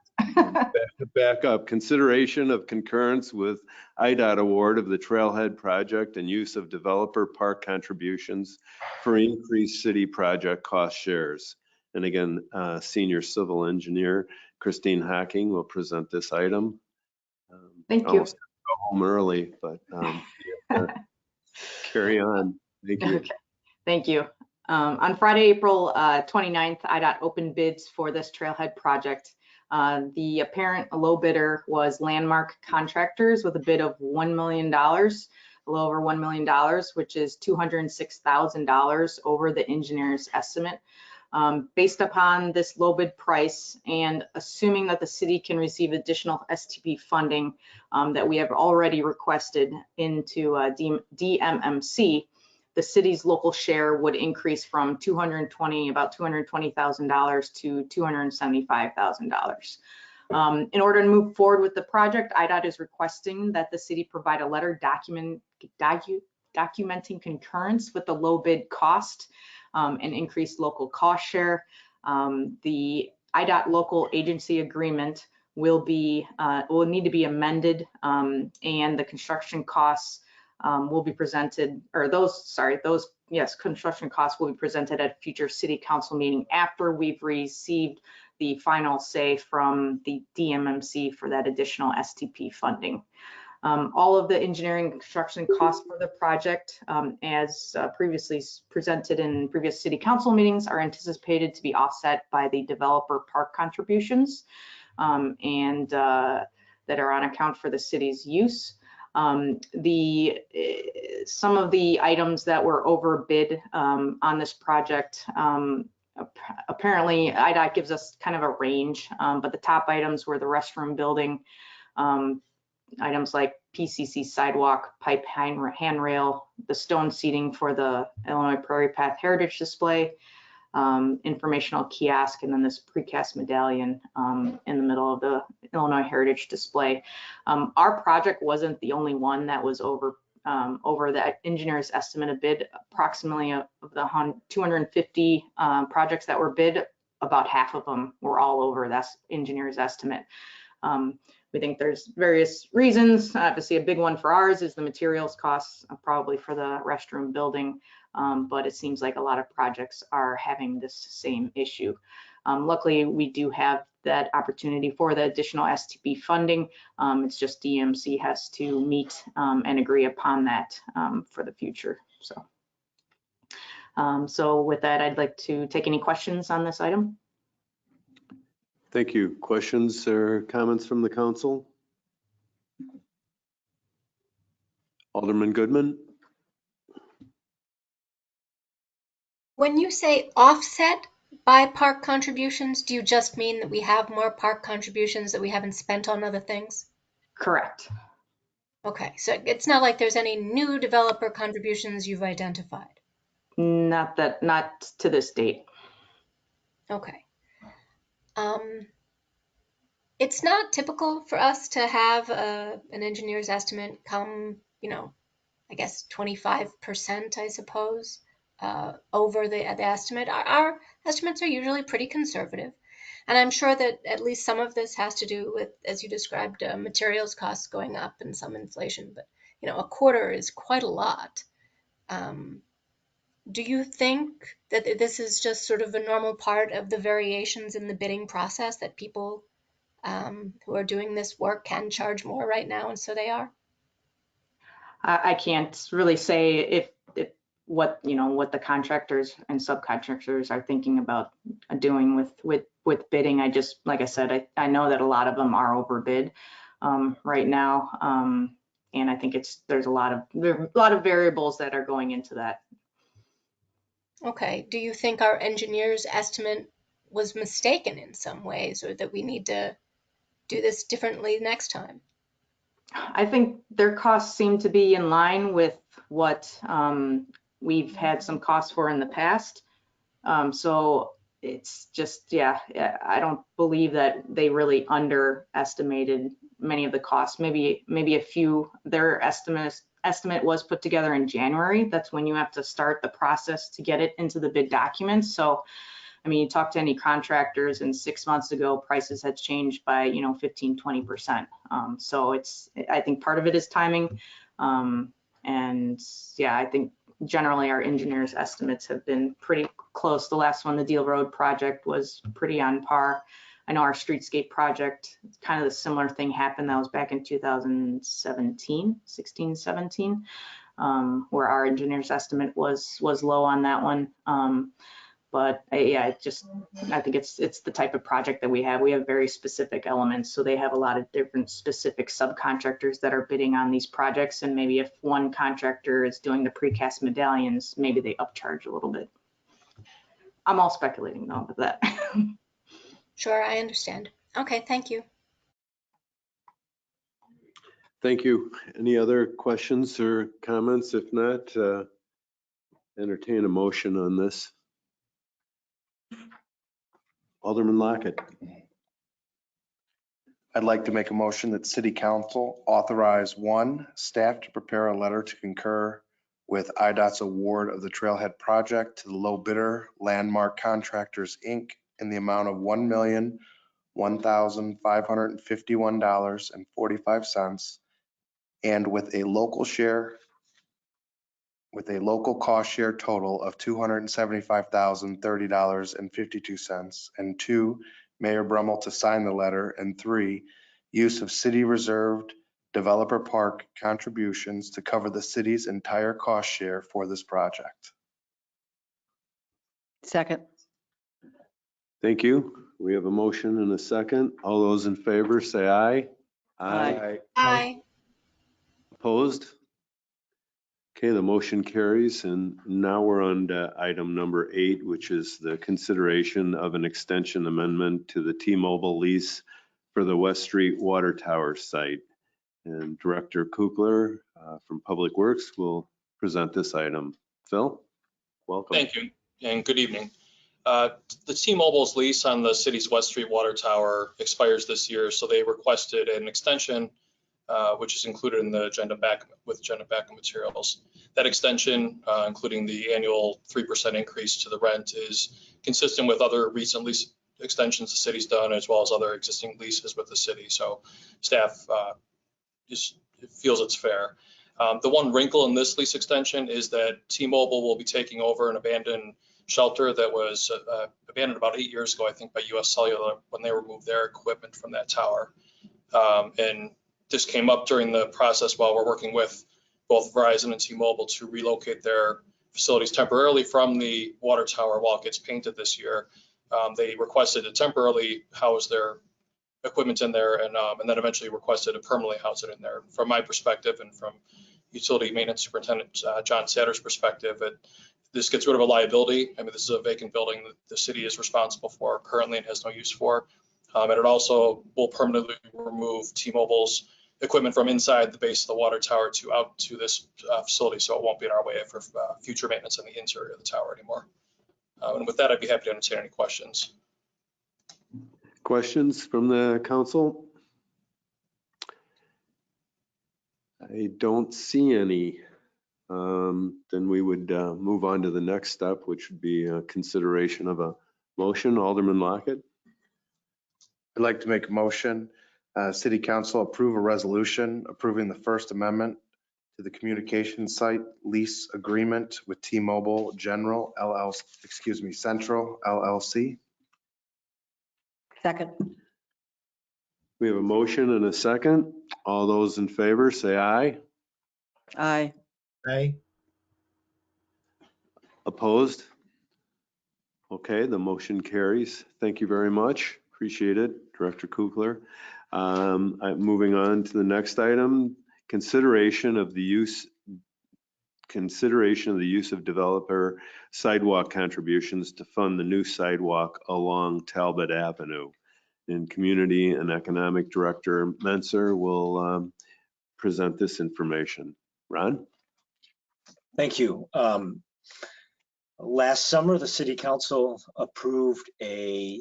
Back up. Consideration of concurrence with IDOT award of the Trailhead project and use of developer park contributions for increased city project cost shares. And again, Senior Civil Engineer Christine Hocking will present this item. Thank you. Almost go home early, but carry on. Thank you. Okay. Thank you. On Friday, April 29th, IDOT opened bids for this Trailhead project. The apparent low bidder was Landmark Contractors with a bid of $1 million, a little over $1 million, which is $206,000 over the engineer's estimate. Based upon this low bid price and assuming that the city can receive additional STP funding that we have already requested into DMMC, the city's local share would increase from about $220,000 to $275,000. In order to move forward with the project, IDOT is requesting that the city provide a letter documenting concurrence with the low bid cost and increased local cost share. The IDOT local agency agreement will need to be amended, and the construction costs will be presented, or construction costs will be presented at a future city council meeting after we've received the final say from the DMMC for that additional STP funding. All of the engineering and construction costs for the project, as previously presented in previous city council meetings, are anticipated to be offset by the developer park contributions and that are on account for the city's use. Some of the items that were overbid on this project, apparently IDOT gives us kind of a range, but the top items were the restroom building, items like PCC sidewalk, pipe handrail, the stone seating for the Illinois Prairie Path Heritage Display, informational kiosk, and then this precast medallion in the middle of the Illinois Heritage Display. Our project wasn't the only one that was over the engineer's estimate of bid. Approximately of the 250 projects that were bid, about half of them were all over that engineer's estimate. We think there's various reasons. Obviously, a big one for ours is the materials costs, probably for the restroom building, but it seems like a lot of projects are having this same issue. Luckily, we do have that opportunity for the additional STP funding. It's just DMC has to meet and agree upon that for the future. So with that, I'd like to take any questions on this item. Thank you. Questions or comments from the council? Alderman Goodman? When you say offset by park contributions, do you just mean that we have more park contributions that we haven't spent on other things? Correct. Okay, so it's not like there's any new developer contributions you've identified. Not to this date. Okay. It's not typical for us to have an engineer's estimate come, I guess 25%, I suppose, over the estimate. Our estimates are usually pretty conservative. And I'm sure that at least some of this has to do with, as you described, materials costs going up and some inflation. But, a quarter is quite a lot. Do you think that this is just sort of a normal part of the variations in the bidding process, that people who are doing this work can charge more right now, and so they are? I can't really say if what the contractors and subcontractors are thinking about doing with bidding. I just, like I said, I know that a lot of them are overbid right now. And I think there's a lot of variables that are going into that. Okay. Do you think our engineer's estimate was mistaken in some ways, or that we need to do this differently next time? I think their costs seem to be in line with what we've had some costs for in the past. So it's just, yeah, I don't believe that they really underestimated many of the costs. Maybe a few. Their estimate was put together in January. That's when you have to start the process to get it into the bid documents. So, I mean, you talk to any contractors, and 6 months ago, prices had changed by, 15, 20%. So I think part of it is timing. And yeah, I think generally our engineers' estimates have been pretty close. The last one, the Deal Road project, was pretty on par. I know our streetscape project, kind of the similar thing happened. That was back in 2017, 16, 17, where our engineers' estimate was low on that one. But yeah, I think it's the type of project that we have. We have very specific elements. So they have a lot of different specific subcontractors that are bidding on these projects. And maybe if one contractor is doing the precast medallions, maybe they upcharge a little bit. I'm all speculating though with that. Sure, I understand. Okay, thank you. Thank you. Any other questions or comments? If not, entertain a motion on this. Alderman Lockett. I'd like to make a motion that City Council authorize staff to prepare a letter to concur with IDOT's award of the Trailhead project to the low bidder, Landmark Contractors, Inc. in the amount of $1,001,551.45, and with a local cost share total of $275,030.52, and 2, Mayor Brummel to sign the letter, and 3, use of city reserved developer park contributions to cover the city's entire cost share for this project. Second. Thank you. We have a motion and a second. All those in favor say aye. Aye. Aye. Opposed? Okay, the motion carries, and now we're on to item number 8, which is the consideration of an extension amendment to the T-Mobile lease for the West Street Water Tower site. And Director Kukler from Public Works will present this item. Phil, welcome. Thank you, and good evening. The T-Mobile's lease on the city's West Street Water Tower expires this year, so they requested an extension, which is included in the agenda backup materials. That extension, including the annual 3% increase to the rent, is consistent with other recent lease extensions the city's done, as well as other existing leases with the city. So staff just feels it's fair. The one wrinkle in this lease extension is that T-Mobile will be taking over an abandoned shelter that was abandoned about 8 years ago, I think, by US Cellular when they removed their equipment from that tower. And this came up during the process while we're working with both Verizon and T-Mobile to relocate their facilities temporarily from the water tower while it gets painted this year. They requested to temporarily house their equipment in there, and then eventually requested to permanently house it in there. From my perspective and from Utility Maintenance Superintendent John Satter's perspective, this gets rid of a liability. I mean, this is a vacant building that the city is responsible for currently and has no use for. And it also will permanently remove T-Mobile's equipment from inside the base of the water tower to out to this facility, so it won't be in our way for future maintenance in the interior of the tower anymore. And with that, I'd be happy to entertain any questions. Questions from the council? I don't see any. Then we would move on to the next step, which would be a consideration of a motion. Alderman Lockett. I'd like to make a motion, City Council approve a resolution approving the First Amendment to the communication site lease agreement with T-Mobile Central LLC. Second. We have a motion and a second. All those in favor say aye. Aye. Aye. Opposed? Okay, the motion carries. Thank you very much. Appreciate it, Director Kugler. Moving on to the next item, consideration of the use of developer sidewalk contributions to fund the new sidewalk along Talbot Avenue. And Community and Economic Director Menser will present this information. Ron? Thank you. Last summer, the City Council approved a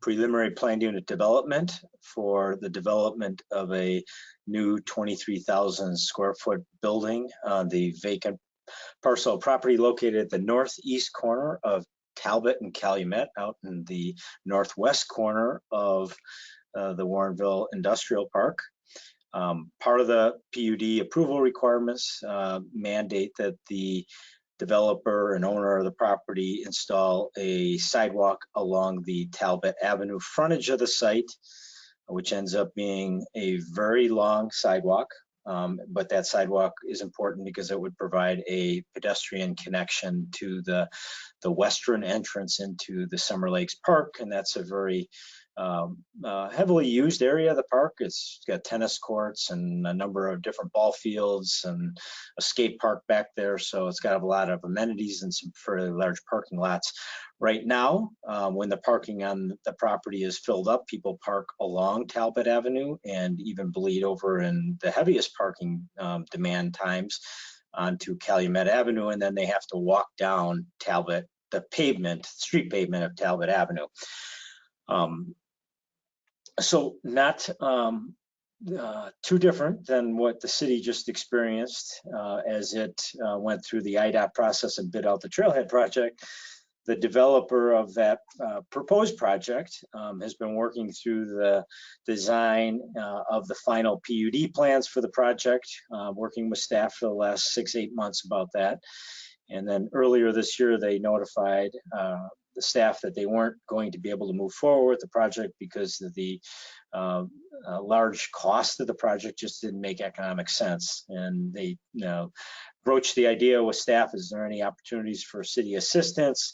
preliminary planned unit development for the development of a new 23,000 square foot building on the vacant parcel of property located at the northeast corner of Talbot and Calumet, out in the northwest corner of the Warrenville Industrial Park. Part of the PUD approval requirements mandate that the developer and owner of the property install a sidewalk along the Talbot Avenue frontage of the site, which ends up being a very long sidewalk. But that sidewalk is important because it would provide a pedestrian connection to the western entrance into the Summer Lakes Park, and that's a very heavily used area of the park. It's got tennis courts and a number of different ball fields and a skate park back there. So it's got a lot of amenities and some fairly large parking lots. Right now, when the parking on the property is filled up, people park along Talbot Avenue and even bleed over in the heaviest parking demand times onto Calumet Avenue, and then they have to walk down Talbot, the street pavement of Talbot Avenue. So not too different than what the city just experienced as it went through the IDOT process and bid out the Trailhead project. The developer of that proposed project has been working through the design of the final PUD plans for the project, working with staff for the last 6-8 months about that. And then earlier this year, they notified the staff that they weren't going to be able to move forward with the project because of the large cost of the project just didn't make economic sense. And they broached the idea with staff, is there any opportunities for city assistance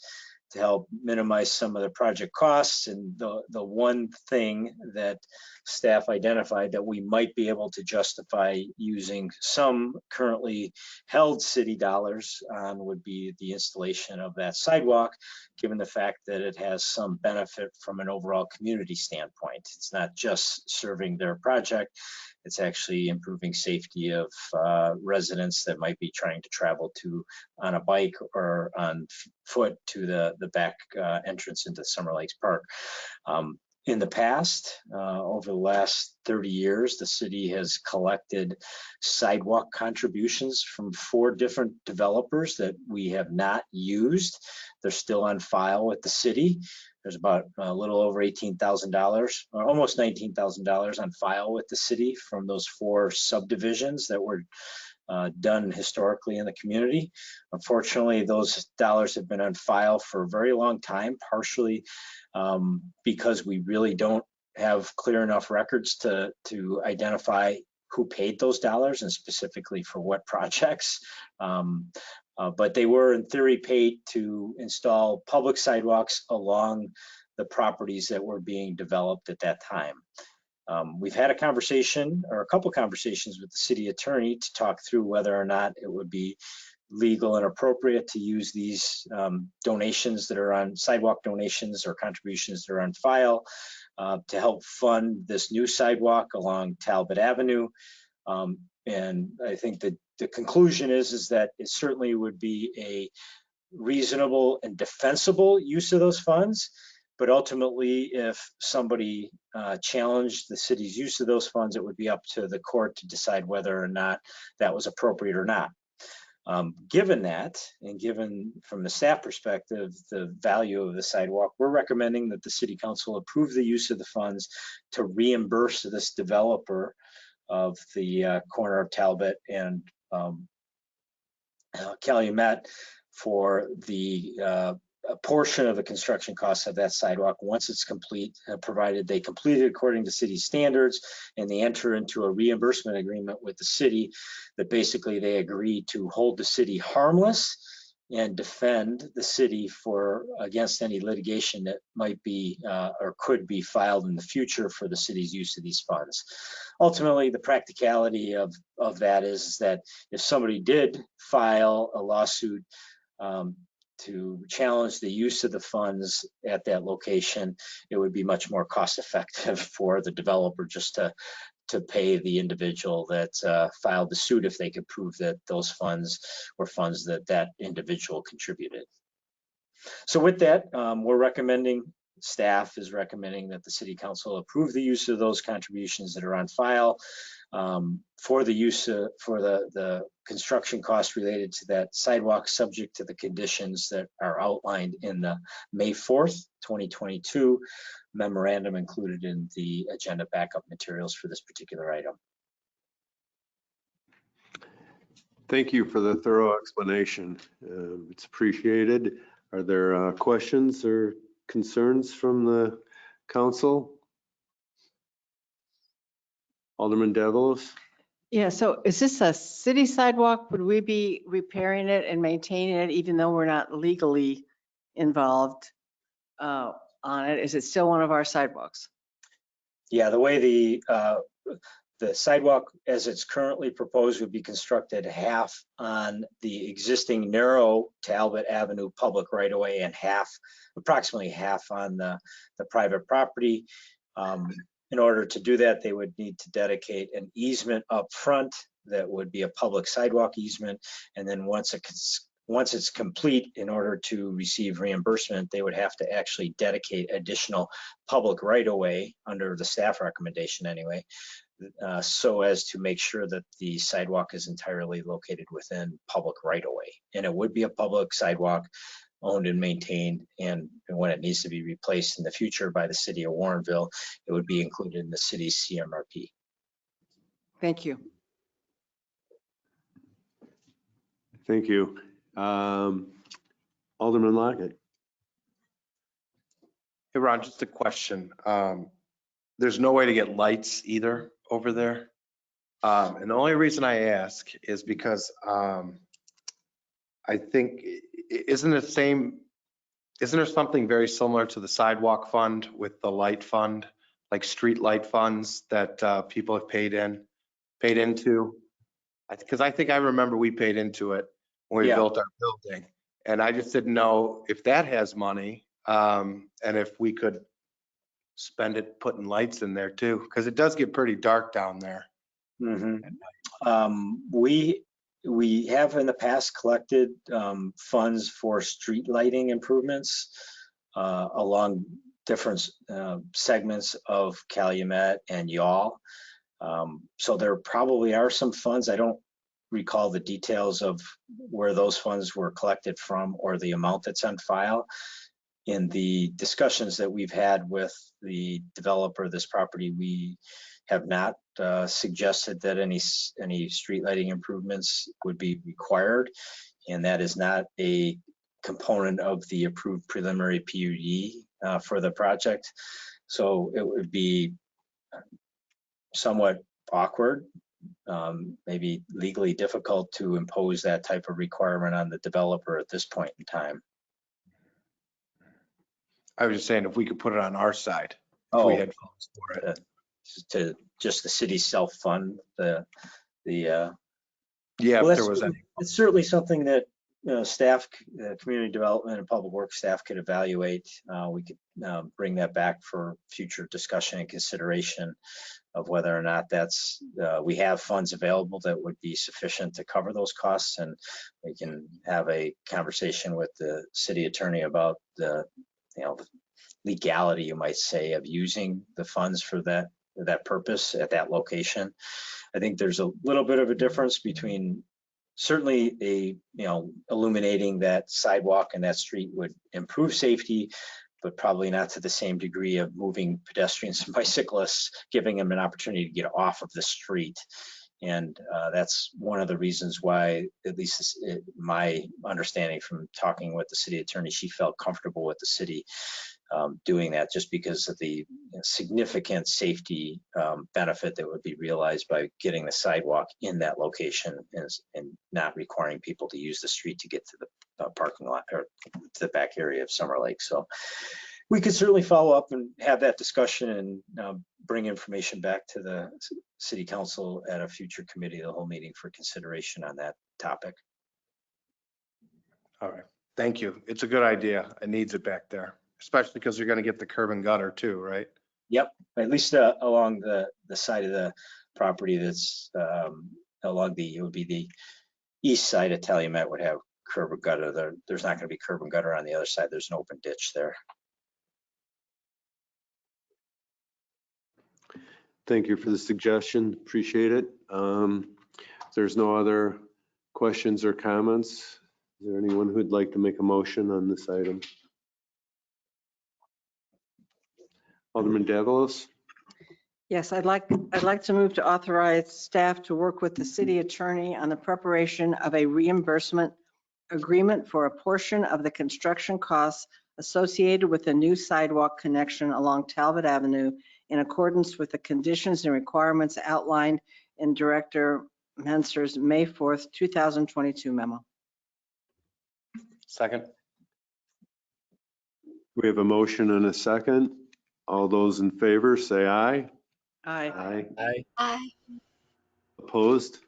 to help minimize some of the project costs? And the one thing that staff identified that we might be able to justify using some currently held city dollars on would be the installation of that sidewalk, given the fact that it has some benefit from an overall community standpoint. It's not just serving their project, it's actually improving safety of residents that might be trying to travel on a bike or on foot to the back entrance into Summer Lakes Park. In the past, over the last 30 years, the city has collected sidewalk contributions from 4 different developers that we have not used. They're still on file with the city. There's about a little over $18,000 or almost $19,000 on file with the city from those 4 subdivisions that were done historically in the community. Unfortunately, those dollars have been on file for a very long time, partially because we really don't have clear enough records to identify who paid those dollars and specifically for what projects. But they were in theory paid to install public sidewalks along the properties that were being developed at that time. We've had a conversation or a couple conversations with the city attorney to talk through whether or not it would be legal and appropriate to use these donations that are on sidewalk donations or contributions that are on file to help fund this new sidewalk along Talbot Avenue. And I think that the conclusion is that it certainly would be a reasonable and defensible use of those funds. But ultimately, if somebody challenged the city's use of those funds, it would be up to the court to decide whether or not that was appropriate or not. Given that, and given from the staff perspective, the value of the sidewalk, we're recommending that the city council approve the use of the funds to reimburse this developer of the corner of Talbot and Calumet for the a portion of the construction costs of that sidewalk once it's complete, provided they complete it according to city standards and they enter into a reimbursement agreement with the city that basically they agree to hold the city harmless and defend the city against any litigation that might be or could be filed in the future for the city's use of these funds. Ultimately, the practicality of that is that if somebody did file a lawsuit to challenge the use of the funds at that location, it would be much more cost effective for the developer just to pay the individual that filed the suit if they could prove that those funds were funds that that individual contributed. So with that, staff is recommending that the city council approve the use of those contributions that are on file for the use for the construction costs related to that sidewalk, subject to the conditions that are outlined in the May 4th, 2022 memorandum included in the agenda backup materials for this particular item. Thank you for the thorough explanation. It's appreciated. Are there questions or concerns from the council? Alderman Davalos? Yeah, so is this a city sidewalk? Would we be repairing it and maintaining it even though we're not legally involved on it? Is it still one of our sidewalks? Yeah, the way the sidewalk as it's currently proposed would be constructed half on the existing narrow Talbot Avenue public right-of-way and approximately half on the private property. In order to do that, they would need to dedicate an easement up front that would be a public sidewalk easement. And then once it's complete, in order to receive reimbursement, they would have to actually dedicate additional public right-of-way under the staff recommendation anyway, so as to make sure that the sidewalk is entirely located within public right-of-way. And it would be a public sidewalk owned and maintained, and when it needs to be replaced in the future by the city of Warrenville, it would be included in the city's CMRP. Thank you. Thank you. Alderman Lockett. Hey, Ron, just a question. There's no way to get lights either over there. And the only reason I ask is because I think, isn't there something very similar to the sidewalk fund with the light fund, like street light funds that people have paid into? Because I think I remember we paid into it when we built our building. And I just didn't know if that has money and if we could spend it putting lights in there too, because it does get pretty dark down there. Mm-hmm. We have in the past collected funds for street lighting improvements along different segments of Calumet and Y'all. So there probably are some funds. I don't recall the details of where those funds were collected from or the amount that's on file. In the discussions that we've had with the developer of this property, we have not suggested that any street lighting improvements would be required, and that is not a component of the approved preliminary PUD for the project. So it would be somewhat awkward, maybe legally difficult to impose that type of requirement on the developer at this point in time. I was just saying if we could put it on our side, if we had funds for it. To just the city self-fund yeah, well, if there was any. It's certainly something that staff, community development and public works staff could evaluate. We could bring that back for future discussion and consideration of whether or not that's we have funds available that would be sufficient to cover those costs, and we can have a conversation with the city attorney about the legality, you might say, of using the funds for that purpose at that location. I think there's a little bit of a difference between certainly illuminating that sidewalk and that street would improve safety, but probably not to the same degree of moving pedestrians and bicyclists, giving them an opportunity to get off of the street And that's one of the reasons why, at least my understanding from talking with the city attorney, she felt comfortable with the city doing that, just because of the significant safety benefit that would be realized by getting the sidewalk in that location and not requiring people to use the street to get to the parking lot or to the back area of Summer Lake. So we could certainly follow up and have that discussion and bring information back to the city council at a future committee of the whole meeting for consideration on that topic. All right, thank you. It's a good idea. It needs it back there, especially because you're going to get the curb and gutter too, right? Yep, at least along the side of the property that's along it would be the east side of Calumet would have curb and gutter. There's not going to be curb and gutter on the other side. There's an open ditch there. Thank you for the suggestion. Appreciate it. If there's no other questions or comments, is there anyone who'd like to make a motion on this item? Alderman Davalos? Yes, I'd like to move to authorize staff to work with the city attorney on the preparation of a reimbursement agreement for a portion of the construction costs associated with the new sidewalk connection along Talbot Avenue in accordance with the conditions and requirements outlined in Director Menser's May 4th, 2022 memo. Second. We have a motion and a second. All those in favor say aye. Aye. Aye. Aye. Aye. Opposed?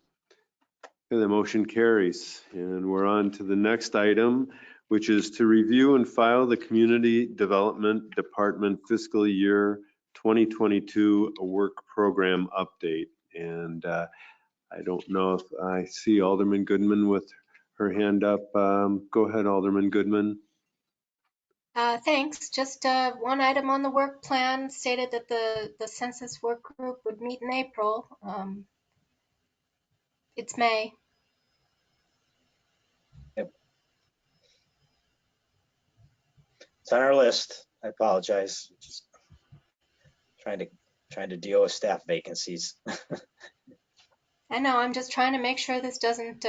Okay, the motion carries. And we're on to the next item, which is to review and file the Community Development Department fiscal year 2022 work program update. And I don't know if I see Alderman Goodman with her hand up. Go ahead, Alderman Goodman. Thanks. Just one item on the work plan stated that the census work group would meet in April. It's May. Yep. It's on our list. I apologize. Just trying to deal with staff vacancies. I know, I'm just trying to make sure this doesn't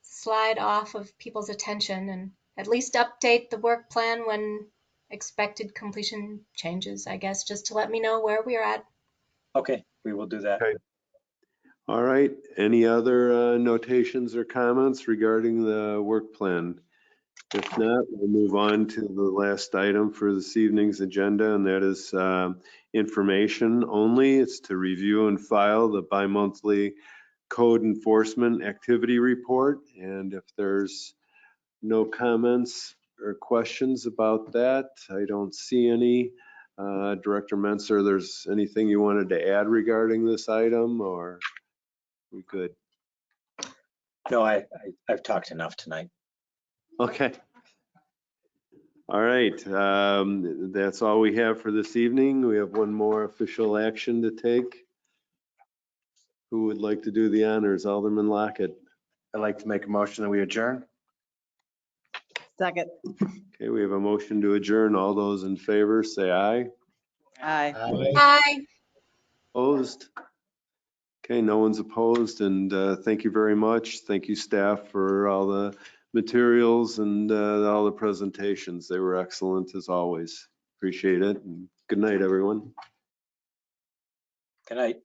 slide off of people's attention, and at least update the work plan when expected completion changes, I guess, just to let me know where we are at. Okay, we will do that. Okay. All right. Any other notations or comments regarding the work plan? If not, we'll move on to the last item for this evening's agenda, and that is information only. It's to review and file the bi-monthly code enforcement activity report. And if there's no comments or questions about that, I don't see any. Director Menser, there's anything you wanted to add regarding this item, or we good? No, I've talked enough tonight. Okay. All right, that's all we have for this evening. We have one more official action to take. Who would like to do the honors? Alderman Lockett. I'd like to make a motion that we adjourn. Second. Okay, we have a motion to adjourn. All those in favor say aye. Aye. Aye. Opposed? Okay, no one's opposed, and thank you very much. Thank you, staff, for all the materials and all the presentations. They were excellent as always. Appreciate it. And good night, everyone. Good night.